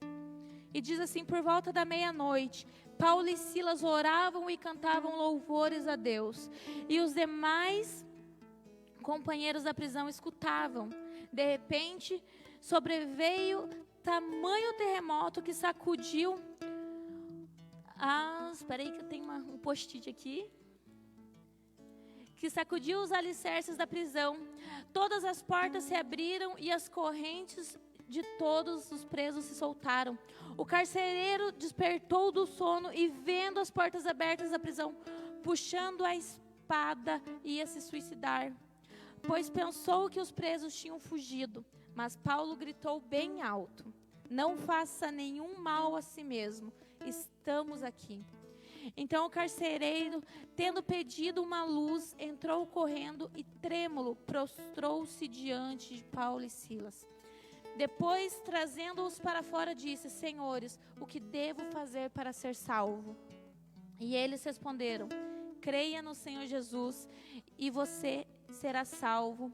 E diz assim, por volta da meia-noite, Paulo e Silas oravam e cantavam louvores a Deus. E os demais companheiros da prisão escutavam. De repente, sobreveio tamanho terremoto que sacudiu... espera aí que eu tenho um post-it aqui. Que sacudiu os alicerces da prisão. Todas as portas se abriram e as correntes de todos os presos se soltaram. O carcereiro despertou do sono e, vendo as portas abertas da prisão, puxando a espada, ia se suicidar, pois pensou que os presos tinham fugido. Mas Paulo gritou bem alto: não faça nenhum mal a si mesmo, estamos aqui. Então o carcereiro, tendo pedido uma luz, entrou correndo e, trêmulo, prostrou-se diante de Paulo e Silas. Depois, trazendo-os para fora, disse: Senhores, o que devo fazer para ser salvo? E eles responderam: creia no Senhor Jesus e você será salvo,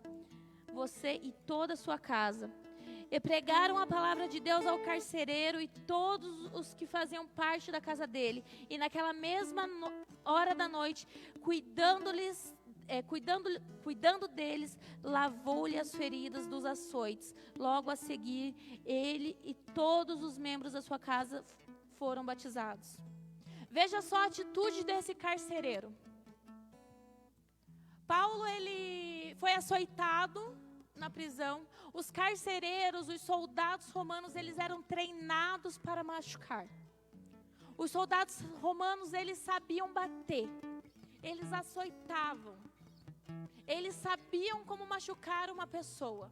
você e toda a sua casa. E pregaram a palavra de Deus ao carcereiro e todos os que faziam parte da casa dele. E naquela mesma hora da noite, cuidando deles, lavou-lhe as feridas dos açoites. Logo a seguir, ele e todos os membros da sua casa foram batizados. Veja só a atitude desse carcereiro. Paulo, ele foi açoitado na prisão. Os carcereiros, os soldados romanos, eles eram treinados para machucar. Os soldados romanos, eles sabiam bater. Eles açoitavam. Eles sabiam como machucar uma pessoa.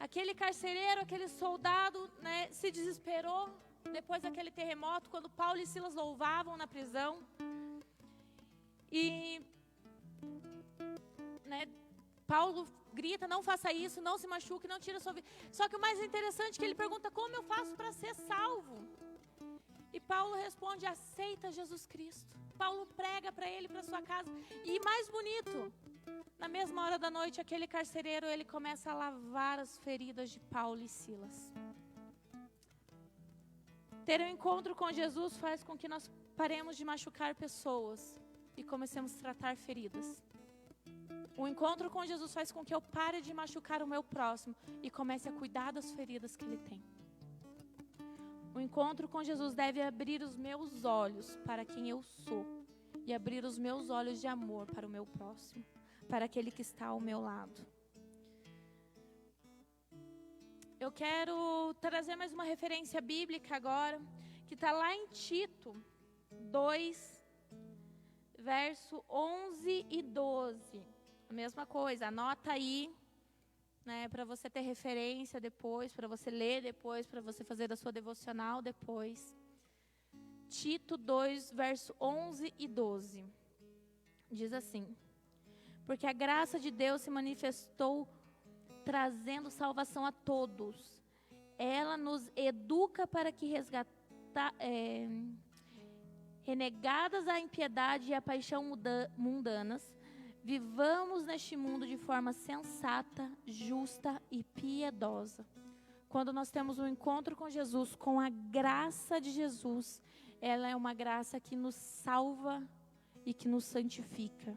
Aquele carcereiro, aquele soldado, né, se desesperou depois daquele terremoto, quando Paulo e Silas louvavam na prisão. E Paulo grita, não faça isso, não se machuque, não tire a sua vida. Só que o mais interessante é que ele pergunta, como eu faço para ser salvo? E Paulo responde, aceita Jesus Cristo. Paulo prega para ele, para sua casa. E mais bonito, na mesma hora da noite, aquele carcereiro, ele começa a lavar as feridas de Paulo e Silas. Ter um encontro com Jesus faz com que nós paremos de machucar pessoas e comecemos a tratar feridas. O encontro com Jesus faz com que eu pare de machucar o meu próximo e comece a cuidar das feridas que ele tem. O encontro com Jesus deve abrir os meus olhos para quem eu sou e abrir os meus olhos de amor para o meu próximo, para aquele que está ao meu lado. Eu quero trazer mais uma referência bíblica agora, que está lá em Tito 2, verso 11 e 12. A mesma coisa, anota aí, né, para você ter referência depois, para você ler depois, para você fazer da sua devocional depois. Tito 2, verso 11 e 12. Diz assim: porque a graça de Deus se manifestou trazendo salvação a todos. Ela nos educa para que renegadas a impiedade e a paixão mundanas, vivamos neste mundo de forma sensata, justa e piedosa. Quando nós temos um encontro com Jesus, com a graça de Jesus, ela é uma graça que nos salva e que nos santifica.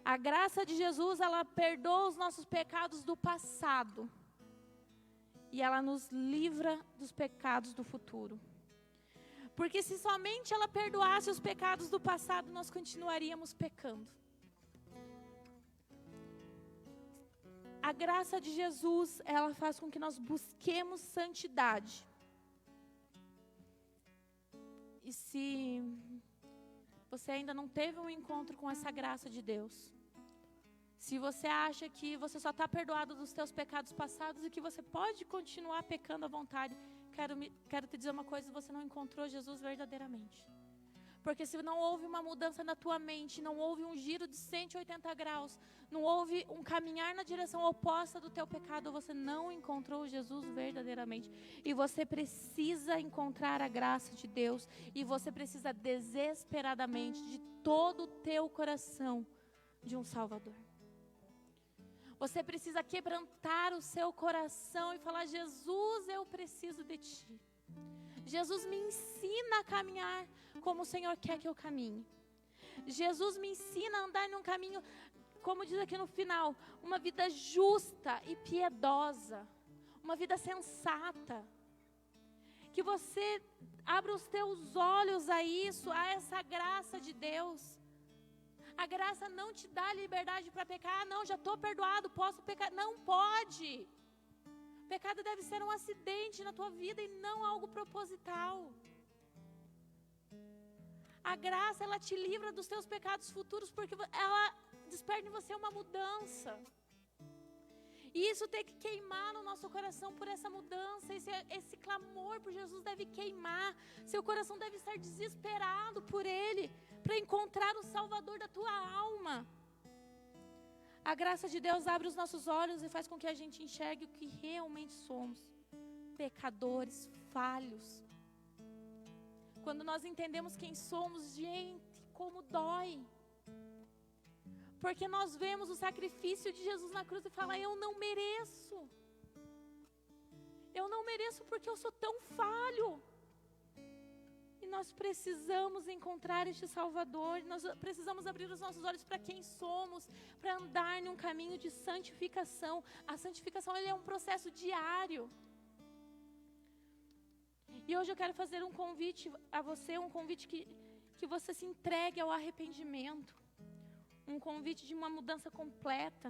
A graça de Jesus, ela perdoa os nossos pecados do passado e ela nos livra dos pecados do futuro. Porque se somente ela perdoasse os pecados do passado, nós continuaríamos pecando. A graça de Jesus, ela faz com que nós busquemos santidade. E se você ainda não teve um encontro com essa graça de Deus, se você acha que você só está perdoado dos seus pecados passados e que você pode continuar pecando à vontade, quero te dizer uma coisa, você não encontrou Jesus verdadeiramente. Porque se não houve uma mudança na tua mente, não houve um giro de 180 graus, não houve um caminhar na direção oposta do teu pecado, você não encontrou Jesus verdadeiramente. E você precisa encontrar a graça de Deus, e você precisa desesperadamente, de todo o teu coração, de um Salvador. Você precisa quebrantar o seu coração e falar: Jesus, eu preciso de Ti. Jesus, me ensina a caminhar como o Senhor quer que eu caminhe. Jesus, me ensina a andar num caminho, como diz aqui no final, uma vida justa e piedosa, uma vida sensata. Que você abra os teus olhos a isso, a essa graça de Deus. A graça não te dá liberdade para pecar. Ah, não, já estou perdoado, posso pecar. Não pode. O pecado deve ser um acidente na tua vida e não algo proposital. A graça, ela te livra dos teus pecados futuros, porque ela desperta em você uma mudança. E isso tem que queimar no nosso coração por essa mudança. Esse clamor por Jesus deve queimar. Seu coração deve estar desesperado por Ele, para encontrar o Salvador da tua alma. A graça de Deus abre os nossos olhos e faz com que a gente enxergue o que realmente somos. Pecadores, falhos. Quando nós entendemos quem somos, gente, como dói. Porque nós vemos o sacrifício de Jesus na cruz e fala, eu não mereço. Eu não mereço porque eu sou tão falho. E nós precisamos encontrar este Salvador. Nós precisamos abrir os nossos olhos para quem somos, para andar em um caminho de santificação. A santificação ele é um processo diário. E hoje eu quero fazer um convite a você, um convite que você se entregue ao arrependimento. Um convite de uma mudança completa.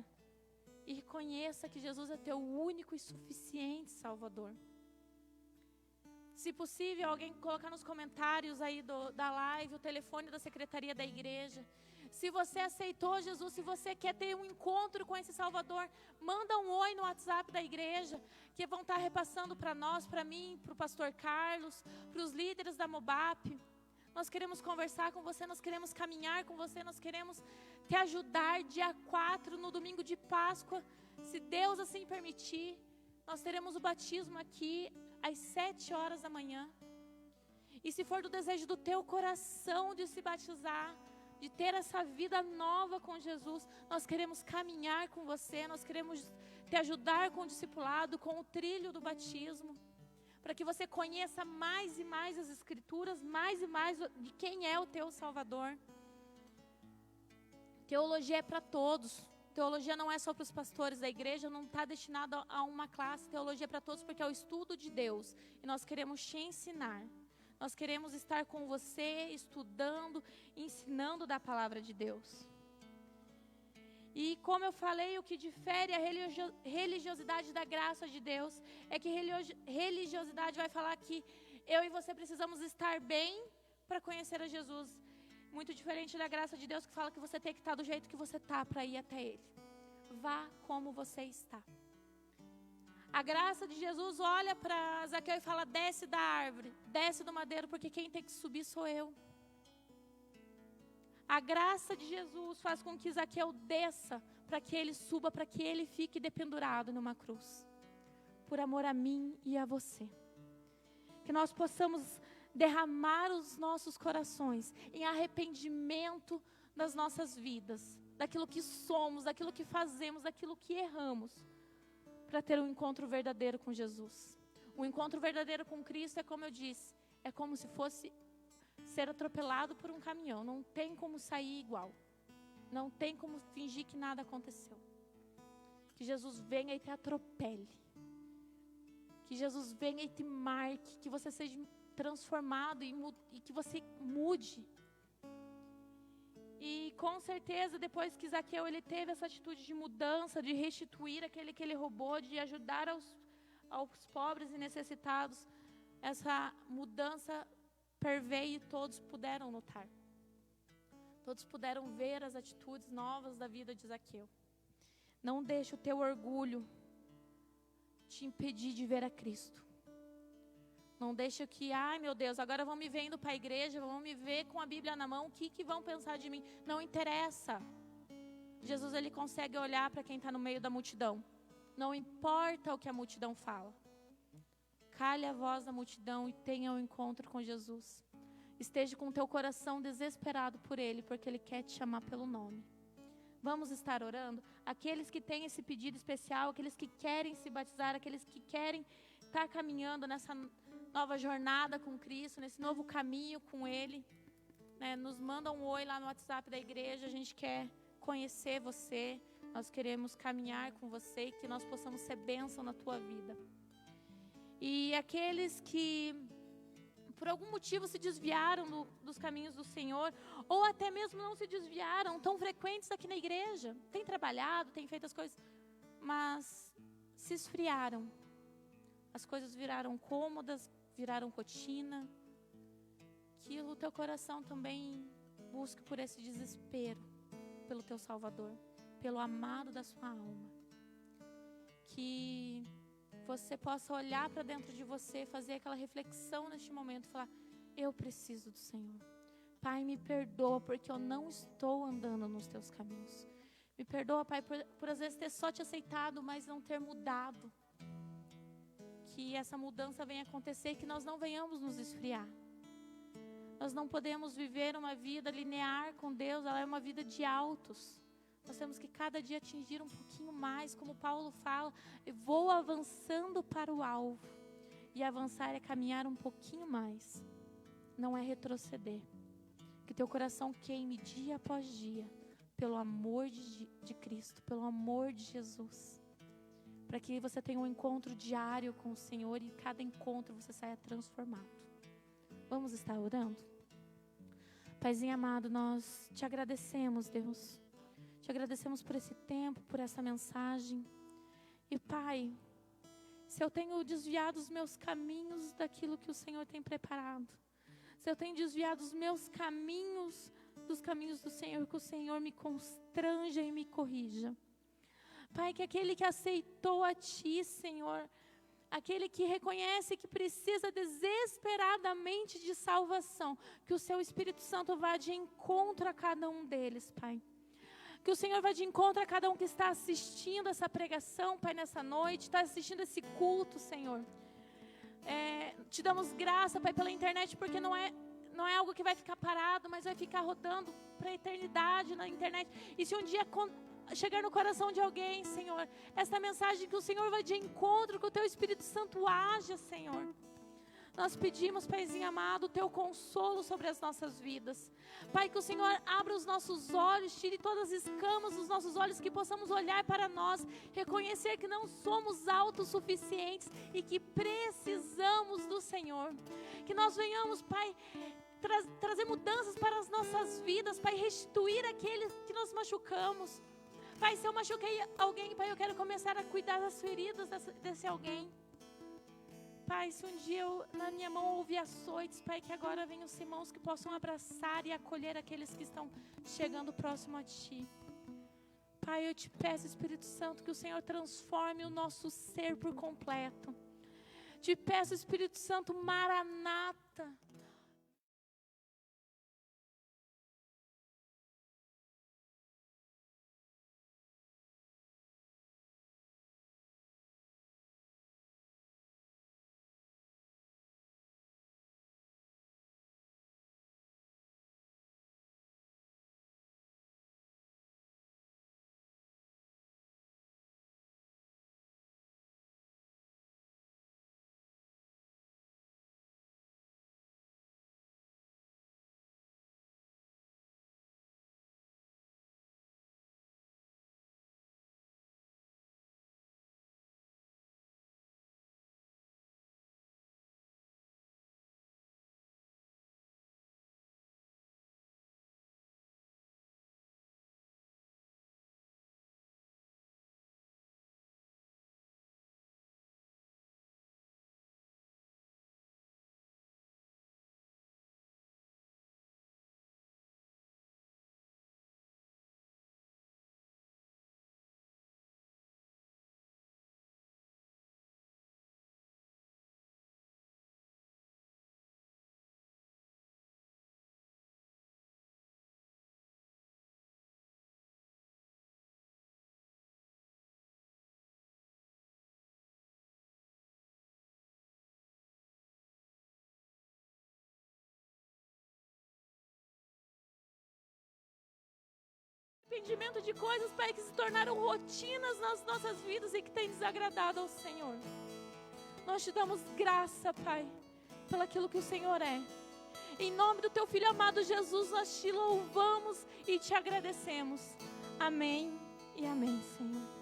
E reconheça que Jesus é teu único e suficiente Salvador. Se possível, alguém colocar nos comentários aí da live o telefone da secretaria da igreja. Se você aceitou Jesus, se você quer ter um encontro com esse Salvador, manda um oi no WhatsApp da igreja, que vão estar repassando para nós, para mim, para o pastor Carlos, para os líderes da Mobap. Nós queremos conversar com você, nós queremos caminhar com você, nós queremos te ajudar dia 4, no domingo de Páscoa, se Deus assim permitir. Nós teremos o batismo aqui às 7 horas da manhã. E se for do desejo do teu coração de se batizar, de ter essa vida nova com Jesus, nós queremos caminhar com você, nós queremos te ajudar com o discipulado, com o trilho do batismo, para que você conheça mais e mais as Escrituras, mais e mais de quem é o teu Salvador. Teologia é para todos. Teologia não é só para os pastores da igreja, não está destinada a uma classe. Teologia é para todos porque é o estudo de Deus. E nós queremos te ensinar. Nós queremos estar com você, estudando, ensinando da palavra de Deus. E como eu falei, o que difere a religiosidade da graça de Deus é que religiosidade vai falar que eu e você precisamos estar bem para conhecer a Jesus. Muito diferente da graça de Deus que fala que você tem que estar do jeito que você está para ir até Ele. Vá como você está. A graça de Jesus olha para Zaqueu e fala, desce da árvore, desce do madeiro, porque quem tem que subir sou eu. A graça de Jesus faz com que Zaqueu desça para que ele suba, para que ele fique dependurado numa cruz. Por amor a mim e a você. Que nós possamos derramar os nossos corações em arrependimento das nossas vidas, daquilo que somos, daquilo que fazemos, daquilo que erramos, para ter um encontro verdadeiro com Jesus. O encontro verdadeiro com Cristo é como eu disse, é como se fosse ser atropelado por um caminhão. Não tem como sair igual. Não tem como fingir que nada aconteceu. Que Jesus venha e te atropele. Que Jesus venha e te marque. Que você seja transformado e que você mude. E com certeza, depois que Zaqueu ele teve essa atitude de mudança, de restituir aquele que ele roubou, de ajudar aos pobres e necessitados, essa mudança perveio e todos puderam notar. Todos puderam ver as atitudes novas da vida de Zaqueu. Não deixe o teu orgulho te impedir de ver a Cristo. Não deixe que, ai meu Deus, agora vão me ver indo para a igreja, vão me ver com a Bíblia na mão, o que vão pensar de mim? Não interessa. Jesus ele consegue olhar para quem está no meio da multidão. Não importa o que a multidão fala. Cale a voz da multidão e tenha um encontro com Jesus. Esteja com o teu coração desesperado por Ele, porque Ele quer te chamar pelo nome. Vamos estar orando? Aqueles que têm esse pedido especial, aqueles que querem se batizar, aqueles que querem estar caminhando nessa nova jornada com Cristo, nesse novo caminho com Ele, né? Nos manda um oi lá no WhatsApp da igreja, a gente quer conhecer você, nós queremos caminhar com você e que nós possamos ser bênção na tua vida. E aqueles que por algum motivo se desviaram dos caminhos do Senhor, ou até mesmo não se desviaram, tão frequentes aqui na igreja, têm trabalhado, têm feito as coisas, mas se esfriaram. As coisas viraram cômodas, viraram rotina. Que o teu coração também busque por esse desespero, pelo teu Salvador, pelo amado da sua alma. Que você possa olhar para dentro de você, fazer aquela reflexão neste momento, falar, eu preciso do Senhor. Pai, me perdoa porque eu não estou andando nos teus caminhos. Me perdoa, Pai, por às vezes ter só te aceitado, mas não ter mudado. Que essa mudança venha acontecer, que nós não venhamos nos esfriar. Nós não podemos viver uma vida linear com Deus, ela é uma vida de altos. Nós temos que cada dia atingir um pouquinho mais, como Paulo fala, eu vou avançando para o alvo. E avançar é caminhar um pouquinho mais, não é retroceder. Que teu coração queime dia após dia, pelo amor de Cristo, pelo amor de Jesus. Para que você tenha um encontro diário com o Senhor e cada encontro você saia transformado. Vamos estar orando? Paizinho amado, nós te agradecemos, Deus. Te agradecemos por esse tempo, por essa mensagem. E Pai, se eu tenho desviado os meus caminhos daquilo que o Senhor tem preparado, se eu tenho desviado os meus caminhos dos caminhos do Senhor, que o Senhor me constranja e me corrija. Pai, que aquele que aceitou a Ti, Senhor, aquele que reconhece que precisa desesperadamente de salvação, que o Seu Espírito Santo vá de encontro a cada um deles, Pai. Que o Senhor vá de encontro a cada um que está assistindo essa pregação, Pai, nessa noite, está assistindo esse culto, Senhor. Te damos graça, Pai, pela internet, porque não é algo que vai ficar parado, mas vai ficar rodando para a eternidade na internet. E se um dia chegar no coração de alguém, Senhor, essa mensagem que o Senhor vai de encontro, que o Teu Espírito Santo haja, Senhor. Nós pedimos, Paizinho amado, o Teu consolo sobre as nossas vidas. Pai, que o Senhor abra os nossos olhos, tire todas as escamas dos nossos olhos, que possamos olhar para nós, reconhecer que não somos autossuficientes e que precisamos do Senhor. Que nós venhamos, Pai, trazer mudanças para as nossas vidas, Pai, restituir aquele que nós machucamos. Pai, se eu machuquei alguém, Pai, eu quero começar a cuidar das feridas desse alguém. Pai, se um dia na minha mão houve açoites, Pai, que agora venham os irmãos que possam abraçar e acolher aqueles que estão chegando próximo a Ti. Pai, eu te peço, Espírito Santo, que o Senhor transforme o nosso ser por completo. Te peço, Espírito Santo, Maranata. Arrependimento de coisas, Pai, que se tornaram rotinas nas nossas vidas e que tem desagradado ao Senhor. Nós te damos graça, Pai, pelo aquilo que o Senhor é. Em nome do Teu Filho amado Jesus, nós te louvamos e te agradecemos. Amém e amém, Senhor.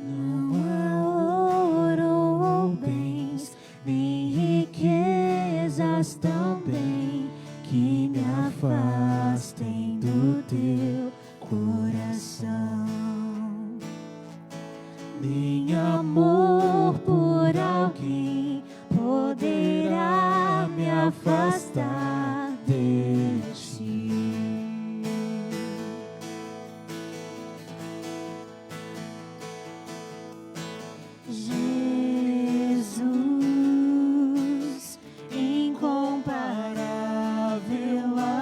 Não há ouro ou bens, nem riquezas também que me afastem alguém poderá me afastar de ti. Jesus, incomparável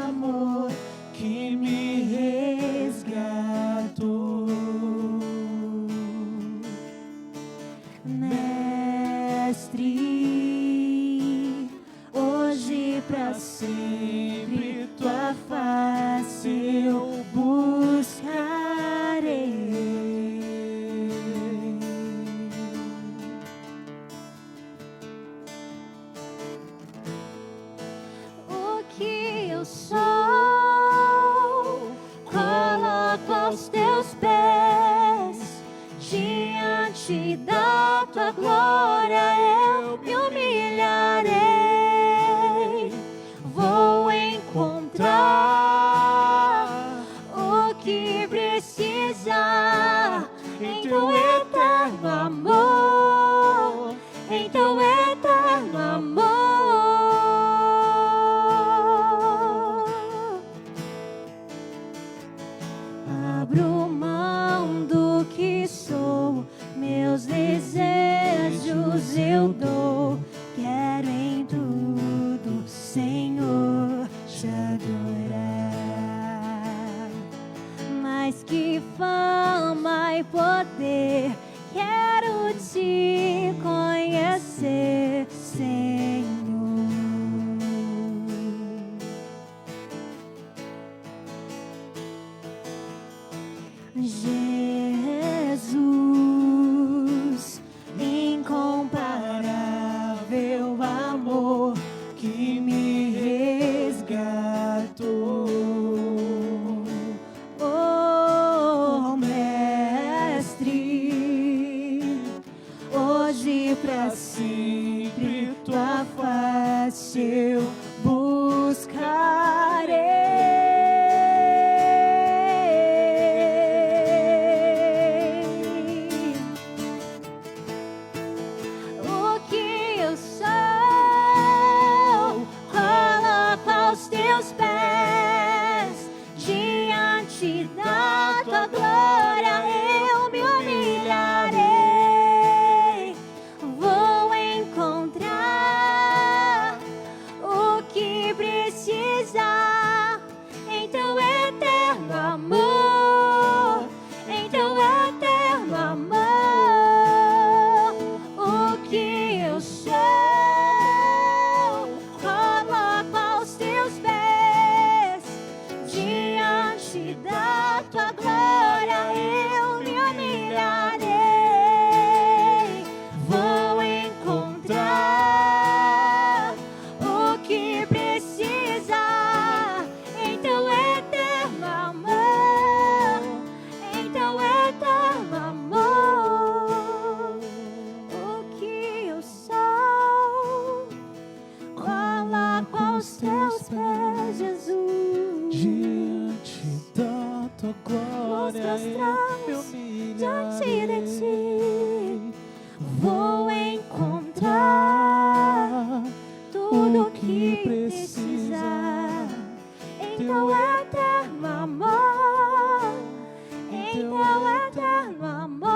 amor que me resgatou. Mestre, hoje pra sempre tua face eu buscarei. O que eu sou, coloco aos teus pés. Diante da tua glória eu me humilharei. Vou encontrar o que precisar em teu eterno amor, em teu eterno amor. Abro mão do que sou, meus desejos eu dou. Quero em tudo, Senhor, te adorar. Mais que fama e poder, quero te conhecer, Senhor. Jesus, incomparável amor que me resgatou. Oh, mestre, hoje pra sempre tua face eu buscarei. O que eu sou, coloco aos teus pés. Diante da tua glória eu me humilharei. Vou encontrar o que precisar em teu eterno amor, em teu eterno amor. O que eu sou, coloco aos teus pés. Diante da tua glória eu me humilharei. Vou encontrar o que precisar em teu eterno amor, em teu eterno amor. O que eu sou, coloco aos teus pés, Jesus. Diante da tua glória Nos eu prostramos me diante de humilharei. ti. Vou encontrar tudo que precisar em teu eterno amor, em teu eterno amor.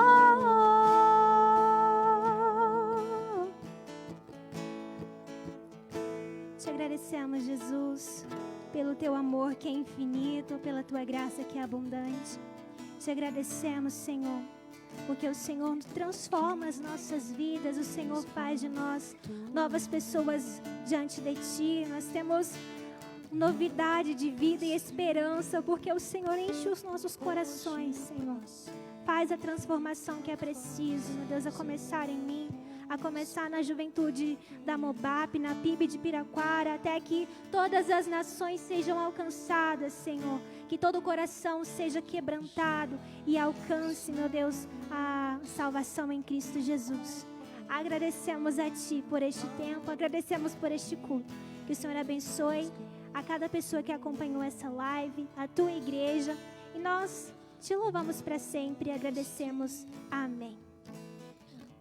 Te agradecemos, Jesus, pelo teu amor que é infinito, pela tua graça que é abundante. Te agradecemos, Senhor, porque o Senhor transforma as nossas vidas, o Senhor faz de nós novas pessoas diante de Ti. Nós temos novidade de vida e esperança, porque o Senhor enche os nossos corações, Senhor. Faz a transformação que é preciso, meu Deus, a começar em mim, a começar na juventude da Mobap, na PIB de Piraquara, até que todas as nações sejam alcançadas, Senhor. Que todo coração seja quebrantado e alcance, meu Deus, a salvação em Cristo Jesus. Agradecemos a Ti por este tempo, agradecemos por este culto. Que o Senhor abençoe a cada pessoa que acompanhou essa live, a Tua igreja. E nós Te louvamos para sempre e agradecemos. Amém.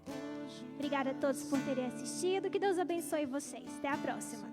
Hoje Obrigada a todos por terem assistido. Que Deus abençoe vocês. Até a próxima.